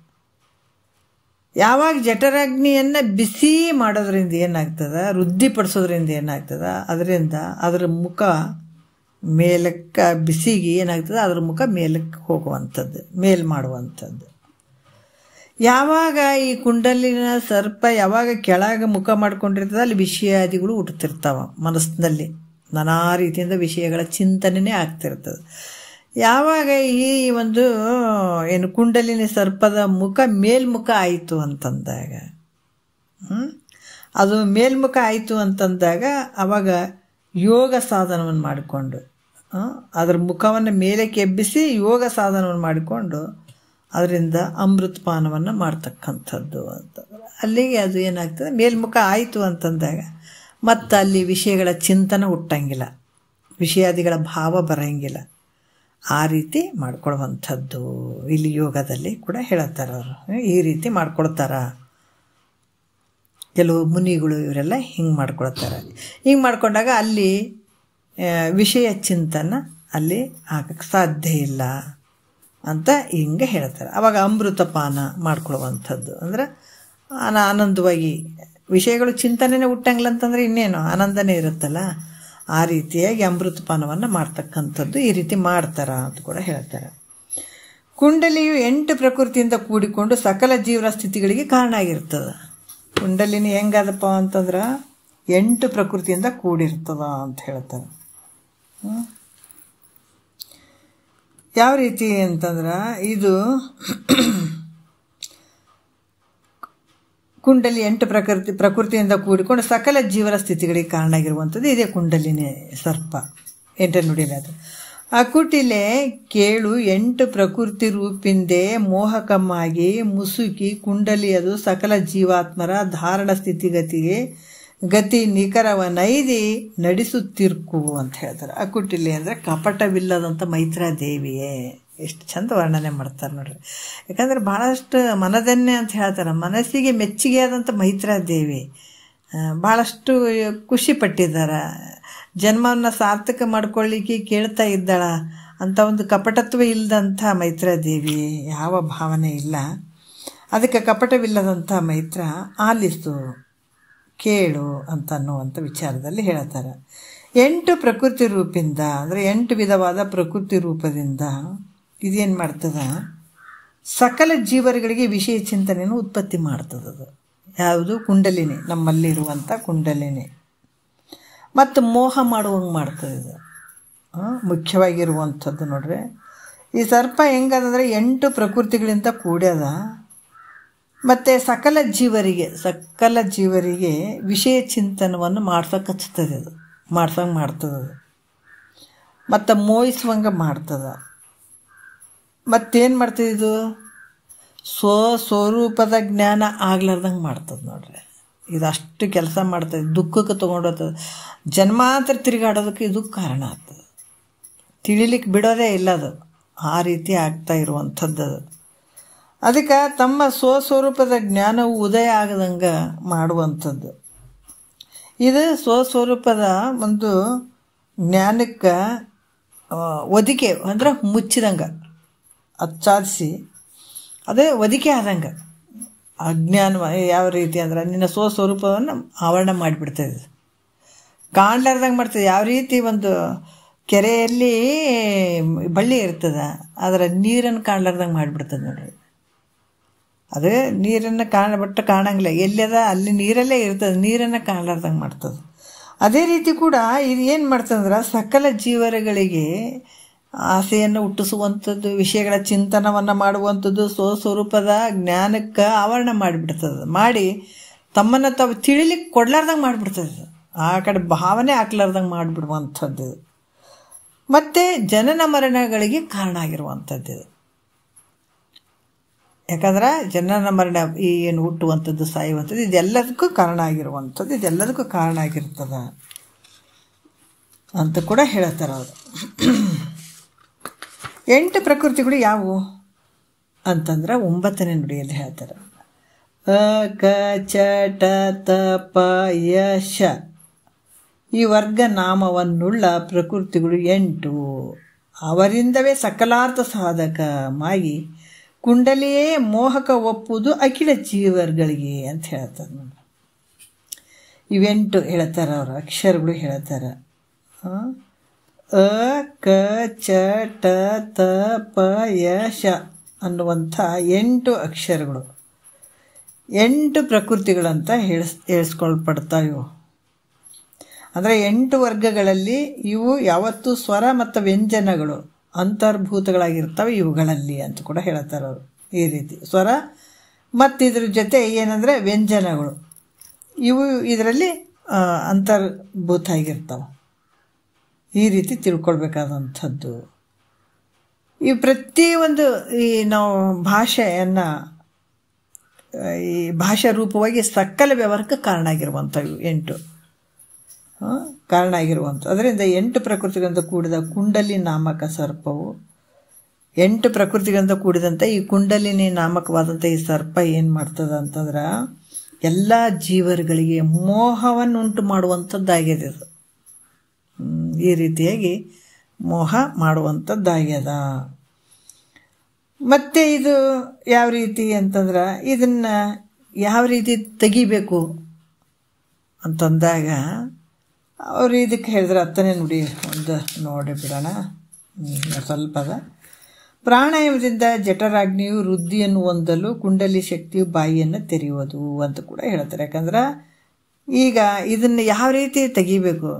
ಯಾವಾಗ ಜಠರಾಗ್ನಿಯನ್ನು ಬಿಸಿ ಮಾಡೋದ್ರಿಂದ ಏನಾಗ್ತದೆ, ವೃದ್ಧಿಪಡಿಸೋದ್ರಿಂದ ಏನಾಗ್ತದೆ, ಅದರಿಂದ ಅದರ ಮುಖ ಮೇಲಕ್ಕೆ ಬಿಸಿಗೆ ಏನಾಗ್ತದೆ ಅದರ ಮುಖ ಮೇಲಕ್ಕೆ ಹೋಗುವಂಥದ್ದು, ಮೇಲ್ ಮಾಡುವಂಥದ್ದು. ಯಾವಾಗ ಈ ಕುಂಡಲಿನ ಸರ್ಪ ಯಾವಾಗ ಕೆಳಗೆ ಮುಖ ಮಾಡ್ಕೊಂಡಿರ್ತದೆ ಅಲ್ಲಿ ವಿಷಯಾದಿಗಳು ಹುಟ್ಟುತ್ತಿರ್ತಾವೆ ಮನಸ್ಸಿನಲ್ಲಿ, ನಾನಾ ರೀತಿಯಿಂದ ವಿಷಯಗಳ ಚಿಂತನೆಯೇ ಆಗ್ತಿರ್ತದೆ. ಯಾವಾಗ ಈ ಒಂದು ಏನು ಕುಂಡಲಿನಿ ಸರ್ಪದ ಮುಖ ಮೇಲ್ಮುಖ ಆಯಿತು ಅಂತಂದಾಗ, ಅದು ಮೇಲ್ಮುಖ ಆಯಿತು ಅಂತಂದಾಗ ಅವಾಗ ಯೋಗ ಸಾಧನವನ್ನು ಮಾಡಿಕೊಂಡು ಅದರ ಮುಖವನ್ನು ಮೇಲಕ್ಕೆ ಎಬ್ಬಿಸಿ ಯೋಗ ಸಾಧನವನ್ನು ಮಾಡಿಕೊಂಡು ಅದರಿಂದ ಅಮೃತಪಾನವನ್ನು ಮಾಡ್ತಕ್ಕಂಥದ್ದು ಅಂತಂದ್ರೆ ಅಲ್ಲಿಗೆ ಅದು ಏನಾಗ್ತದೆ, ಮೇಲ್ಮುಖ ಆಯಿತು ಅಂತಂದಾಗ ಮತ್ತು ಅಲ್ಲಿ ವಿಷಯಗಳ ಚಿಂತನೆ ಹುಟ್ಟಂಗಿಲ್ಲ, ವಿಷಯಾದಿಗಳ ಭಾವ ಬರೋಂಗಿಲ್ಲ. ಆ ರೀತಿ ಮಾಡ್ಕೊಳ್ಳುವಂಥದ್ದು ಇಲ್ಲಿ ಯೋಗದಲ್ಲಿ ಕೂಡ ಹೇಳ್ತಾರೆ ಅವರು, ಈ ರೀತಿ ಮಾಡ್ಕೊಳ್ತಾರ. ಕೆಲವು ಮುನಿಗಳು ಇವರೆಲ್ಲ ಹಿಂಗೆ ಮಾಡ್ಕೊಳ್ತಾರೆ. ಹಿಂಗೆ ಮಾಡ್ಕೊಂಡಾಗ ಅಲ್ಲಿ ವಿಷಯ ಚಿಂತನ ಅಲ್ಲಿ ಆಗಕ್ಕೆ ಸಾಧ್ಯ ಇಲ್ಲ ಅಂತ ಹಿಂಗೆ ಹೇಳ್ತಾರೆ. ಆವಾಗ ಅಮೃತಪಾನ ಮಾಡ್ಕೊಳ್ಳುವಂಥದ್ದು ಅಂದರೆ ಆನಂದವಾಗಿ ವಿಷಯಗಳು ಚಿಂತನೆನೇ ಹುಟ್ಟಂಗಿಲ್ಲ ಅಂತಂದರೆ ಇನ್ನೇನು ಆನಂದನೇ ಇರುತ್ತಲ್ಲ, ಆ ರೀತಿಯಾಗಿ ಅಮೃತಪಾನವನ್ನು ಮಾಡ್ತಕ್ಕಂಥದ್ದು ಈ ರೀತಿ ಮಾಡ್ತಾರ ಅಂತ ಕೂಡ ಹೇಳ್ತಾರೆ. ಕುಂಡಲಿಯು 8 ಪ್ರಕೃತಿಯಿಂದ ಕೂಡಿಕೊಂಡು ಸಕಲ ಜೀವನ ಸ್ಥಿತಿಗಳಿಗೆ ಕಾರಣ ಆಗಿರ್ತದೆ. ಕುಂಡಲಿನಿ ಹೆಂಗದಪ್ಪ ಅಂತಂದ್ರೆ 8 ಪ್ರಕೃತಿಯಿಂದ ಕೂಡಿರ್ತದ ಅಂತ ಹೇಳ್ತಾರೆ. ಯಾವ ರೀತಿ ಅಂತಂದ್ರೆ ಇದು ಕುಂಡಲಿ 8 ಪ್ರಕೃತಿಯಿಂದ ಕೂಡಿಕೊಂಡು ಸಕಲ ಜೀವನ ಸ್ಥಿತಿಗಳಿಗೆ ಕಾರಣ ಆಗಿರುವಂಥದ್ದು ಇದೇ ಕುಂಡಲಿನಿ ಸರ್ಪ 8 ನುಡಿಲೆ. ಅದು ಅಕುಟಿಲೆ ಕೇಳು 8 ಪ್ರಕೃತಿ ರೂಪಿಂದೆ ಮೋಹಕಮ್ಮಾಗಿ ಮುಸುಕಿ ಕುಂಡಲಿಯದು ಸಕಲ ಜೀವಾತ್ಮರ ಧಾರಣ ಸ್ಥಿತಿಗತಿಗೆ ಗತಿ ನಿಖರವನೈದಿ ನಡೆಸುತ್ತಿರ್ಕು ಅಂತ ಹೇಳ್ತಾರೆ. ಅಕುಟಿಲೆ ಅಂದರೆ ಕಪಟವಿಲ್ಲದಂಥ ಮೈತ್ರಾ ದೇವಿಯೇ. ಎಷ್ಟು ಚಂದ ವರ್ಣನೆ ಮಾಡ್ತಾರೆ ನೋಡ್ರಿ. ಯಾಕಂದರೆ ಭಾಳಷ್ಟು ಮನದನ್ನೇ ಅಂತ ಹೇಳ್ತಾರೆ. ಮನಸ್ಸಿಗೆ ಮೆಚ್ಚುಗೆ ಆದಂಥ ಮೈತ್ರಾ ದೇವಿ ಭಾಳಷ್ಟು ಖುಷಿ ಪಟ್ಟಿದ್ದಾರೆ. ಜನ್ಮವನ್ನು ಸಾರ್ಥಕ ಮಾಡ್ಕೊಳ್ಳಿಕ್ಕೆ ಕೇಳ್ತಾ ಇದ್ದಾಳ ಅಂತ ಒಂದು ಕಪಟತ್ವ ಇಲ್ಲದಂಥ ಮೈತ್ರಾ ದೇವಿ, ಯಾವ ಭಾವನೆ ಇಲ್ಲ. ಅದಕ್ಕೆ ಕಪಟವಿಲ್ಲದಂಥ ಮೈತ್ರ ಆಲಿಸು ಕೇಳು ಅಂತ ಅನ್ನುವಂಥ ವಿಚಾರದಲ್ಲಿ ಹೇಳ್ತಾರೆ. 8 ಪ್ರಕೃತಿ ರೂಪಿಂದ ಅಂದರೆ 8 ವಿಧವಾದ ಪ್ರಕೃತಿ ರೂಪದಿಂದ ಇದೇನು ಮಾಡ್ತದೆ, ಸಕಲ ಜೀವರುಗಳಿಗೆ ವಿಷಯ ಚಿಂತನೆಯನ್ನು ಉತ್ಪತ್ತಿ ಮಾಡ್ತದದು. ಯಾವುದು? ಕುಂಡಲಿನಿ, ನಮ್ಮಲ್ಲಿರುವಂಥ ಕುಂಡಲಿನಿ. ಮತ್ತು ಮೋಹ ಮಾಡುವಂಗೆ ಮಾಡ್ತದೆ ಇದು. ಮುಖ್ಯವಾಗಿರುವಂಥದ್ದು ನೋಡ್ರಿ. ಈ ಸರ್ಪ ಹೆಂಗದಂದ್ರೆ 8 ಪ್ರಕೃತಿಗಳಿಂದ ಕೂಡ್ಯದ. ಮತ್ತು ಸಕಲ ಜೀವರಿಗೆ ವಿಷಯ ಚಿಂತನವನ್ನು ಮಾಡ್ಸೋಕೆ ಹಚ್ತದೆ ಅದು, ಮಾಡ್ತದೆ. ಮತ್ತು ಮೋಹಿಸುವಂಗೆ ಮಾಡ್ತದೆ. ಮತ್ತೇನು ಮಾಡ್ತದೆ ಇದು? ಸ್ವರೂಪದ ಜ್ಞಾನ ಆಗ್ಲಾರ್ದಂಗೆ ಮಾಡ್ತದೆ ನೋಡ್ರಿ. ಇದಷ್ಟು ಕೆಲಸ ಮಾಡ್ತದೆ. ದುಃಖಕ್ಕೆ ತೊಗೊಂಡೋಗ್ತದೆ. ಜನ್ಮಾಂತರ ತಿರುಗಾಡೋದಕ್ಕೆ ಇದು ಕಾರಣ ಆಗ್ತದೆ. ತಿಳಿಲಿಕ್ಕೆ ಬಿಡೋದೇ ಇಲ್ಲ ಅದು. ಆ ರೀತಿ ಆಗ್ತಾ ಇರುವಂಥದ್ದು. ಅದಕ್ಕೆ ತಮ್ಮ ಸ್ವಸ್ವರೂಪದ ಜ್ಞಾನವು ಉದಯ ಆಗದಂಗೆ ಮಾಡುವಂಥದ್ದು. ಇದು ಸ್ವಸ್ವರೂಪದ ಒಂದು ಜ್ಞಾನಕ್ಕೆ ಒದಿಕೆ ಅಂದರೆ ಮುಚ್ಚಿದಂಗೆ ಅಚ್ಚಾದಿಸಿ ಅದೇ ಒದಿಕೆ ಆದಂಗೆ. ಅಜ್ಞಾನ ಯಾವ ರೀತಿ ಅಂದ್ರೆ ನಿನ್ನ ಸ್ವಸ್ವರೂಪವನ್ನು ಆವರಣ ಮಾಡಿಬಿಡ್ತದೆ, ಕಾಣ್ಲಾರ್ದಂಗೆ ಮಾಡ್ತದೆ. ಯಾವ ರೀತಿ ಒಂದು ಕೆರೆಯಲ್ಲಿ ಬಳ್ಳಿ ಇರ್ತದೆ, ಅದರ ನೀರನ್ನು ಕಾಣ್ಲಾರ್ದಂಗೆ ಮಾಡಿಬಿಡ್ತದೆ ನೋಡ್ರಿ. ಅದೇ ನೀರನ್ನು ಕಾಣಂಗಿಲ್ಲ, ಎಲ್ಲಿದ ಅಲ್ಲಿ ನೀರಲ್ಲೇ ಇರ್ತದೆ, ನೀರನ್ನು ಕಾಣ್ಲಾರ್ದಂಗೆ ಮಾಡ್ತದೆ. ಅದೇ ರೀತಿ ಕೂಡ ಇದು ಏನು ಮಾಡ್ತದಂದ್ರೆ ಸಕಲ ಜೀವರುಗಳಿಗೆ ಆಸೆಯನ್ನು ಹುಟ್ಟಿಸುವಂಥದ್ದು, ವಿಷಯಗಳ ಚಿಂತನವನ್ನು ಮಾಡುವಂಥದ್ದು, ಸ್ವಸ್ವರೂಪದ ಜ್ಞಾನಕ್ಕೆ ಆವರಣ ಮಾಡಿಬಿಡ್ತದೆ. ಮಾಡಿ ತಮ್ಮನ್ನು ತಾವು ತಿಳಿಲಿಕ್ಕೆ ಕೊಡ್ಲಾರ್ದಂಗೆ ಮಾಡಿಬಿಡ್ತದೆ. ಆ ಕಡೆ ಭಾವನೆ ಹಾಕ್ಲಾರ್ದಂಗೆ ಮಾಡಿಬಿಡುವಂಥದ್ದು. ಮತ್ತು ಜನನ ಮರಣಗಳಿಗೆ ಕಾರಣ ಆಗಿರುವಂಥದ್ದು. ಯಾಕಂದ್ರೆ ಜನನ ಮರಣ ಏನು ಹುಟ್ಟುವಂಥದ್ದು, ಸಾಯುವಂಥದ್ದು, ಇದೆಲ್ಲದಕ್ಕೂ ಕಾರಣ ಆಗಿರುವಂಥದ್ದು, ಇದೆಲ್ಲದಕ್ಕೂ ಕಾರಣ ಆಗಿರ್ತದೆ ಅಂತ ಕೂಡ ಹೇಳ್ತಾರೆ ಅವರು. 8 ಪ್ರಕೃತಿಗಳು ಯಾವುವು ಅಂತಂದ್ರೆ 9ನೇ ನುಡಿಯಲ್ಲಿ ಹೇಳ್ತಾರೆ. ಕ ಚ ಟ ತ ಪ ಯ ಶ ಈ ವರ್ಗ ನಾಮವನ್ನುಳ್ಳ ಪ್ರಕೃತಿಗಳು 8. ಅವರಿಂದವೇ ಸಕಲಾರ್ಥ ಸಾಧಕಮಾಗಿ ಕುಂಡಲಿಯೇ ಮೋಹಕ ಒಪ್ಪುವುದು ಅಖಿಲ ಜೀವರ್ಗಳಿಗೆ ಅಂತ ಹೇಳ್ತಾರೆ ನೋಡಿ. ಇವೆಂಟು ಹೇಳ್ತಾರೆ ಅವರು, ಅಕ್ಷರಗಳು ಹೇಳ್ತಾರೆ. ಅ ಕ ಚ ಟ ತ ಪ ಯ ಶ ಅನ್ನುವಂಥ 8 ಅಕ್ಷರಗಳು 8 ಪ್ರಕೃತಿಗಳಂತ ಹೇಳಿಸ್ಕೊಳ್ಪಡ್ತಾವೆ. ಇವು ಅಂದರೆ 8 ವರ್ಗಗಳಲ್ಲಿ ಇವು ಯಾವತ್ತೂ ಸ್ವರ ಮತ್ತು ವ್ಯಂಜನಗಳು ಅಂತರ್ಭೂತಗಳಾಗಿರ್ತವೆ ಇವುಗಳಲ್ಲಿ ಅಂತ ಕೂಡ ಹೇಳ್ತಾರೆ ಅವರು. ಈ ರೀತಿ ಸ್ವರ ಮತ್ತು ಇದ್ರ ಜೊತೆ ಏನಂದರೆ ವ್ಯಂಜನಗಳು ಇವು ಇದರಲ್ಲಿ ಅಂತರ್ಭೂತ ಆಗಿರ್ತಾವೆ. ಈ ರೀತಿ ತಿಳ್ಕೊಳ್ಬೇಕಾದಂಥದ್ದು. ಈ ಪ್ರತಿಯೊಂದು ಈ ನಾವು ಭಾಷೆಯನ್ನು ಈ ಭಾಷಾ ರೂಪವಾಗಿ ಸಕಲ ವ್ಯವಹಾರಕ್ಕೆ ಕಾರಣ ಆಗಿರುವಂಥವು 8 ಕಾರಣ ಆಗಿರುವಂಥ. ಅದರಿಂದ 8 ಪ್ರಕೃತಿಗಳಿಂದ ಕೂಡಿದ ಕುಂಡಲಿ ನಾಮಕ ಸರ್ಪವು 8 ಪ್ರಕೃತಿಗಳಿಂದ ಕೂಡಿದಂಥ ಈ ಕುಂಡಲಿನಿ ನಾಮಕವಾದಂಥ ಈ ಸರ್ಪ ಏನು ಮಾಡ್ತದೆ ಅಂತಂದ್ರೆ ಎಲ್ಲ ಜೀವರುಗಳಿಗೆ ಮೋಹವನ್ನುಂಟು ಮಾಡುವಂಥದ್ದಾಗಿದೆ ಇದು. ಈ ರೀತಿಯಾಗಿ ಮೋಹ ಮಾಡುವಂಥದ್ದಾಗ್ಯದ. ಮತ್ತು ಇದು ಯಾವ ರೀತಿ ಅಂತಂದ್ರೆ ಇದನ್ನು ಯಾವ ರೀತಿ ತೆಗಿಬೇಕು ಅಂತಂದಾಗ ಅವರು ಇದಕ್ಕೆ ಹೇಳಿದ್ರೆ ಹತ್ತನೇ ನುಡಿ ಒಂದು ನೋಡಿ ಬಿಡೋಣ. ಸ್ವಲ್ಪ ಅದ. ಪ್ರಾಣಾಯಾಮದಿಂದ ಜಠರಾಗ್ನಿಯು ವೃದ್ಧಿಯನ್ನು ಹೊಂದಲು ಕುಂಡಲಿ ಶಕ್ತಿಯು ಬಾಯಿಯನ್ನು ತೆರೆಯುವುದು ಅಂತ ಕೂಡ ಹೇಳ್ತಾರೆ. ಯಾಕಂದ್ರೆ ಈಗ ಇದನ್ನು ಯಾವ ರೀತಿ ತೆಗಿಬೇಕು,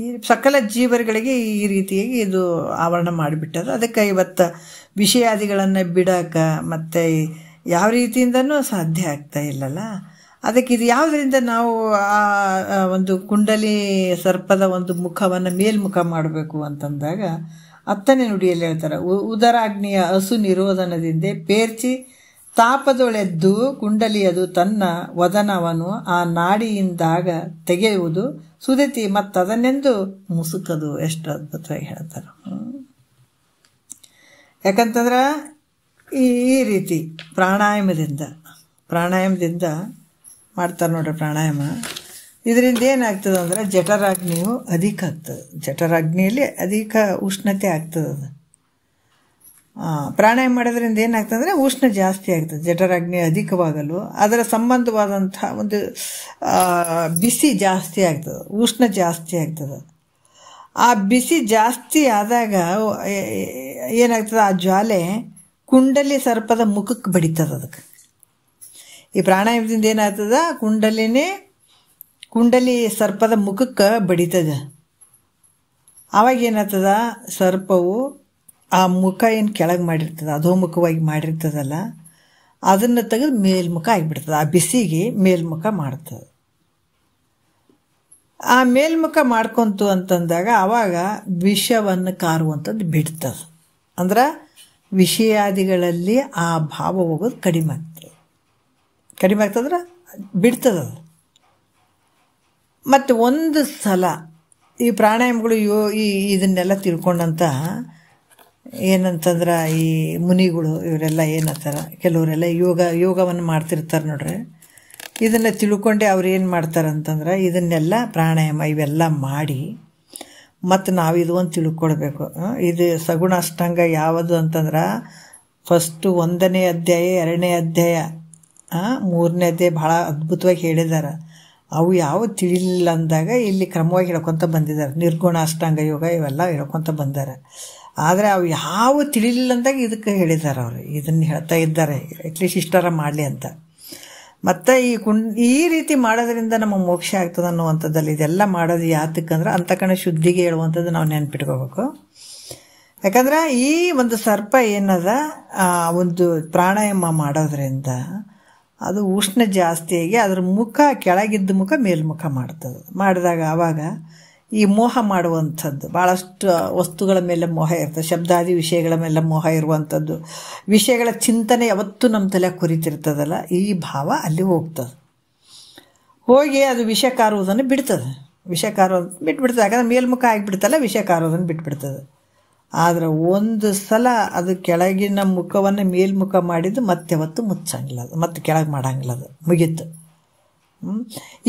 ಈ ಸಕಲ ಜೀವರುಗಳಿಗೆ ಈ ರೀತಿಯಾಗಿ ಇದು ಆವರಣ ಮಾಡಿಬಿಟ್ಟದ. ಅದಕ್ಕೆ ಇವತ್ತು ವಿಷಯಾದಿಗಳನ್ನು ಬಿಡೋಕೆ ಮತ್ತು ಯಾವ ರೀತಿಯಿಂದನೂ ಸಾಧ್ಯ ಆಗ್ತಾ ಇಲ್ಲಲ್ಲ. ಅದಕ್ಕೆ ಇದು ಯಾವುದರಿಂದ ನಾವು ಆ ಒಂದು ಕುಂಡಲಿ ಸರ್ಪದ ಒಂದು ಮುಖವನ್ನು ಮೇಲ್ಮುಖ ಮಾಡಬೇಕು ಅಂತಂದಾಗ ಹತ್ತನೇ ನುಡಿಯಲ್ಲಿ ಹೇಳ್ತಾರೆ, ಉದರಾಗ್ನಿಯ ಹಸು ನಿರೋಧನದಿಂದ ಪೇರ್ಚಿ ತಾಪದೊಳೆದ್ದು ಕುಂಡಲಿಯದು ತನ್ನ ವದನವನ್ನು ಆ ನಾಡಿಯಿಂದಾಗ ತೆಗೆಯುವುದು ಸುದತಿ ಮತ್ತದನ್ನೆಂದು ಮುಸುಕದು. ಎಷ್ಟು ಅದ್ಭುತವಾಗಿ ಹೇಳ್ತಾರೆ. ಯಾಕಂತಂದ್ರೆ ಈ ರೀತಿ ಪ್ರಾಣಾಯಾಮದಿಂದ ಮಾಡ್ತಾರೆ ನೋಡ್ರಿ. ಪ್ರಾಣಾಯಾಮ ಇದರಿಂದ ಏನಾಗ್ತದೆ ಅಂದ್ರೆ ಜಠರಾಗ್ನಿಯು ಅಧಿಕ ಆಗ್ತದೆ. ಜಠರಾಗ್ನಿಯಲ್ಲಿ ಅಧಿಕ ಉಷ್ಣತೆ ಆಗ್ತದೆ. ಅದು ಪ್ರಾಣಾಯಾಮ ಮಾಡೋದ್ರಿಂದ ಏನಾಗ್ತದೆ ಉಷ್ಣ ಜಾಸ್ತಿ ಆಗ್ತದೆ. ಜಠರಾಗ್ನಿ ಅಧಿಕವಾಗಲು ಅದರ ಸಂಬಂಧವಾದಂಥ ಒಂದು ಬಿಸಿ ಜಾಸ್ತಿ ಆಗ್ತದೆ, ಉಷ್ಣ ಜಾಸ್ತಿ ಆಗ್ತದೆ. ಆ ಬಿಸಿ ಜಾಸ್ತಿ ಆದಾಗ ಏನಾಗ್ತದೆ, ಆ ಜ್ವಾಲೆ ಕುಂಡಲಿ ಸರ್ಪದ ಮುಖಕ್ಕೆ ಬಡಿತದೆ. ಅದಕ್ಕೆ ಈ ಪ್ರಾಣಾಯಾಮದಿಂದ ಏನಾಗ್ತದ, ಕುಂಡಲಿ ಸರ್ಪದ ಮುಖಕ್ಕೆ ಬಡಿತದೆ. ಆವಾಗ ಏನಾಗ್ತದ, ಸರ್ಪವು ಆ ಮುಖ ಏನು ಕೆಳಗೆ ಮಾಡಿರ್ತದೆ, ಅಧೋಮುಖವಾಗಿ ಮಾಡಿರ್ತದಲ್ಲ, ಅದನ್ನು ತೆಗೆದು ಮೇಲ್ಮುಖ ಆಗಿಬಿಡ್ತದೆ. ಆ ಬಿಸಿಗೆ ಮೇಲ್ಮುಖ ಮಾಡ್ತದೆ. ಆ ಮೇಲ್ಮುಖ ಮಾಡ್ಕೊಂತು ಅಂತಂದಾಗ ಆವಾಗ ವಿಷವನ್ನು ಕಾರುವಂಥದ್ದು ಬಿಡ್ತದೆ. ಅಂದ್ರೆ ವಿಷಯಾದಿಗಳಲ್ಲಿ ಆ ಭಾವ ಹೋಗೋದು ಕಡಿಮೆ ಆಗ್ತದ್ರೆ ಬಿಡ್ತದೆ. ಮತ್ತು ಒಂದು ಸಲ ಈ ಪ್ರಾಣಾಯಾಮಗಳು ಇದನ್ನೆಲ್ಲ ತಿಳ್ಕೊಂಡಂತ ಏನಂತಂದ್ರೆ ಈ ಮುನಿಗಳು ಇವರೆಲ್ಲ ಏನಂತಾರೆ, ಕೆಲವರೆಲ್ಲ ಯೋಗವನ್ನು ಮಾಡ್ತಿರ್ತಾರೆ ನೋಡ್ರಿ. ಇದನ್ನು ತಿಳ್ಕೊಂಡೆ ಅವ್ರು ಏನು ಮಾಡ್ತಾರೆ ಅಂತಂದ್ರೆ ಇದನ್ನೆಲ್ಲ ಪ್ರಾಣಾಯಾಮ ಇವೆಲ್ಲ ಮಾಡಿ ಮತ್ತು ನಾವು ಇದು ಒಂದು ತಿಳ್ಕೊಳ್ಬೇಕು. ಇದು ಸಗುಣ ಅಷ್ಟಾಂಗ ಯಾವುದು ಅಂತಂದ್ರೆ ಫಸ್ಟು 1ನೇ ಅಧ್ಯಾಯ 2ನೇ ಅಧ್ಯಾಯ 3ನೇ ಅಧ್ಯಾಯ ಭಾಳ ಅದ್ಭುತವಾಗಿ ಹೇಳಿದ್ದಾರೆ. ಅವು ಯಾವ ತಿಳಿಲಿಲ್ಲ ಅಂದಾಗ ಇಲ್ಲಿ ಕ್ರಮವಾಗಿ ಹೇಳ್ಕೊತ ಬಂದಿದ್ದಾರೆ. ನಿರ್ಗುಣ ಅಷ್ಟಾಂಗ ಯೋಗ ಇವೆಲ್ಲ ಹೇಳ್ಕೊತ ಬಂದಾರೆ. ಆದರೆ ಅವು ಯಾವ ತಿಳಿಲಿಲ್ಲ ಅಂದಾಗ ಇದಕ್ಕೆ ಹೇಳಿದ್ದಾರೆ. ಅವರು ಇದನ್ನು ಹೇಳ್ತಾ ಇದ್ದಾರೆ, ಅಟ್ಲೀಸ್ಟ್ ಇಷ್ಟರ ಮಾಡಲಿ ಅಂತ. ಮತ್ತು ಈ ರೀತಿ ಮಾಡೋದ್ರಿಂದ ನಮ್ಮ ಮೋಕ್ಷ ಆಗ್ತದೆ ಅನ್ನುವಂಥದ್ದಲ್ಲಿ ಇದೆಲ್ಲ ಮಾಡೋದು ಯಾತಕ್ಕಂದ್ರೆ ಅಂತಕಣ ಶುದ್ಧಿಗೆ ಹೇಳುವಂಥದ್ದು ನಾವು ನೆನ್ಪಿಟ್ಕೋಬೇಕು. ಯಾಕಂದ್ರೆ ಈ ಒಂದು ಸರ್ಪ ಏನದ ಒಂದು ಪ್ರಾಣಾಯಾಮ ಮಾಡೋದ್ರಿಂದ ಅದು ಉಷ್ಣ ಜಾಸ್ತಿಯಾಗಿ ಅದ್ರ ಮುಖ ಕೆಳಗಿದ್ದ ಮುಖ ಮೇಲ್ಮುಖ ಮಾಡ್ತದೆ. ಮಾಡಿದಾಗ ಆವಾಗ ಈ ಮೋಹ ಮಾಡುವಂಥದ್ದು ಭಾಳಷ್ಟು ವಸ್ತುಗಳ ಮೇಲೆ ಮೋಹ ಇರ್ತದೆ, ಶಬ್ದಾದಿ ವಿಷಯಗಳ ಮೇಲೆ ಮೋಹ ಇರುವಂಥದ್ದು, ವಿಷಯಗಳ ಚಿಂತನೆ ಯಾವತ್ತೂ ನಮ್ಮ ತಲೆ ಕುರಿತಿರ್ತದಲ್ಲ, ಈ ಭಾವ ಅಲ್ಲಿ ಹೋಗಿ ಅದು ವಿಷ ಕಾರುವುದನ್ನು ಬಿಡ್ತದೆ. ಬಿಟ್ಬಿಡ್ತದೆ. ಯಾಕಂದ್ರೆ ಮೇಲ್ಮುಖ ಆಗಿಬಿಡ್ತಲ್ಲ, ವಿಷ ಕಾರುವುದನ್ನು ಬಿಟ್ಬಿಡ್ತದೆ. ಆದರೆ ಒಂದು ಸಲ ಅದು ಕೆಳಗಿನ ಮುಖವನ್ನು ಮೇಲ್ಮುಖ ಮಾಡಿದ್ದು ಮತ್ತೆ ಯಾವತ್ತು ಮುಚ್ಚಂಗಿಲ್ಲ, ಅದು ಮತ್ತೆ ಕೆಳಗೆ ಮಾಡಂಗಿಲ್ಲ, ಅದು ಮುಗೀತು.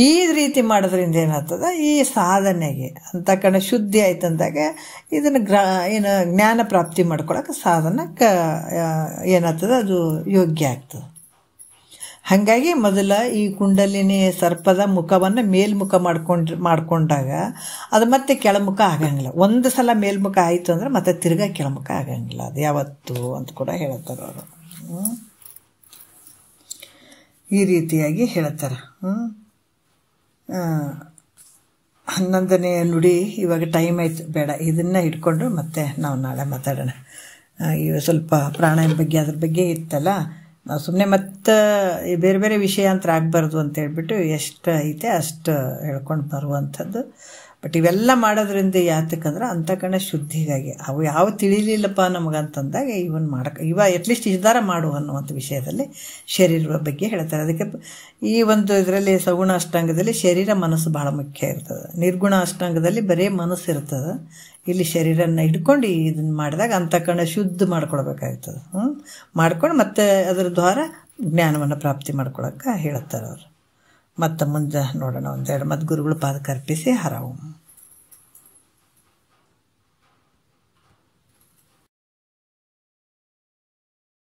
ಈ ರೀತಿ ಮಾಡೋದ್ರಿಂದ ಏನಾಗ್ತದೆ, ಈ ಸಾಧನೆಗೆ ಅಂತಕಣ ಶುದ್ಧಿ ಆಯ್ತಂದಾಗ ಇದನ್ನು ಜ್ಞಾನ ಪ್ರಾಪ್ತಿ ಮಾಡ್ಕೊಳಕ್ಕೆ ಸಾಧನಕ್ಕೆ ಏನಾಗ್ತದೆ, ಅದು ಯೋಗ್ಯ ಆಗ್ತದೆ. ಹಾಗಾಗಿ ಮೊದಲ ಈ ಕುಂಡಲಿನಿ ಸರ್ಪದ ಮುಖವನ್ನು ಮೇಲ್ಮುಖ ಮಾಡ್ಕೊಂಡಾಗ ಅದು ಮತ್ತೆ ಕೆಳಮುಖ ಆಗಂಗಿಲ್ಲ. ಒಂದು ಸಲ ಮೇಲ್ಮುಖ ಆಯಿತು ಅಂದರೆ ಮತ್ತೆ ತಿರ್ಗಾ ಕೆಳಮುಖ ಆಗಂಗಿಲ್ಲ ಅದು ಯಾವತ್ತು ಅಂತ ಕೂಡ ಹೇಳ್ತಾರೆ ಅವರು. ಈ ರೀತಿಯಾಗಿ ಹೇಳ್ತಾರೆ. 11ನೇ ನುಡಿ ಇವಾಗ ಟೈಮ್ ಆಯ್ತು, ಬೇಡ ಇದನ್ನು ಇಟ್ಕೊಂಡು ಮತ್ತೆ ನಾವು ನಾಳೆ ಮಾತಾಡೋಣ. ಇವು ಸ್ವಲ್ಪ ಪ್ರಾಣಾಯಾಮ ಬಗ್ಗೆ ಅದ್ರ ಬಗ್ಗೆ ಇತ್ತಲ್ಲ, ನಾವು ಸುಮ್ಮನೆ ಮತ್ತೆ ಬೇರೆ ಬೇರೆ ವಿಷಯಾಂತರ ಆಗಬಾರ್ದು ಅಂತ ಹೇಳ್ಬಿಟ್ಟು ಎಷ್ಟು ಐತೆ ಅಷ್ಟು ಹೇಳ್ಕೊಂಡು ಬರುವಂಥದ್ದು. ಬಟ್ ಇವೆಲ್ಲ ಮಾಡೋದ್ರಿಂದ ಯಾತಕ್ಕಂದ್ರೆ ಅಂತಕಣ ಶುದ್ಧಿಗಾಗಿ ಅವು ಯಾವ ತಿಳಿಲಿಲ್ಲಪ್ಪ ನಮಗಂತಂದಾಗ ಇವ ಅಟ್ಲೀಸ್ಟ್ ಇದಾರ ಮಾಡು ಅನ್ನುವಂಥ ವಿಷಯದಲ್ಲಿ ಶರೀರದ ಬಗ್ಗೆ ಹೇಳ್ತಾರೆ. ಅದಕ್ಕೆ ಈ ಒಂದು ಇದರಲ್ಲಿ ಸಗುಣ ಅಷ್ಟಾಂಗದಲ್ಲಿ ಶರೀರ ಮನಸ್ಸು ಭಾಳ ಮುಖ್ಯ ಇರ್ತದೆ. ನಿರ್ಗುಣ ಅಷ್ಟಾಂಗದಲ್ಲಿ ಬರೀ ಮನಸ್ಸು ಇರ್ತದೆ. ಇಲ್ಲಿ ಶರೀರನ ಹಿಡ್ಕೊಂಡು ಇದನ್ನು ಮಾಡಿದಾಗ ಅಂತಕಣ ಶುದ್ಧ ಮಾಡ್ಕೊಳ್ಬೇಕಾಗ್ತದೆ. ಮಾಡ್ಕೊಂಡು ಮತ್ತೆ ಅದರ ದ್ವಾರ ಜ್ಞಾನವನ್ನು ಪ್ರಾಪ್ತಿ ಮಾಡ್ಕೊಳಕ್ಕೆ ಹೇಳ್ತಾರೆ ಅವರು. ಮತ್ತು ಮುಂದೆ ನೋಡೋಣ ಒಂದೆರಡು ಮತ್ತು ಗುರುಗಳು ಪಾದಕ್ಕೆ ಅರ್ಪಿಸಿ ಹರವು.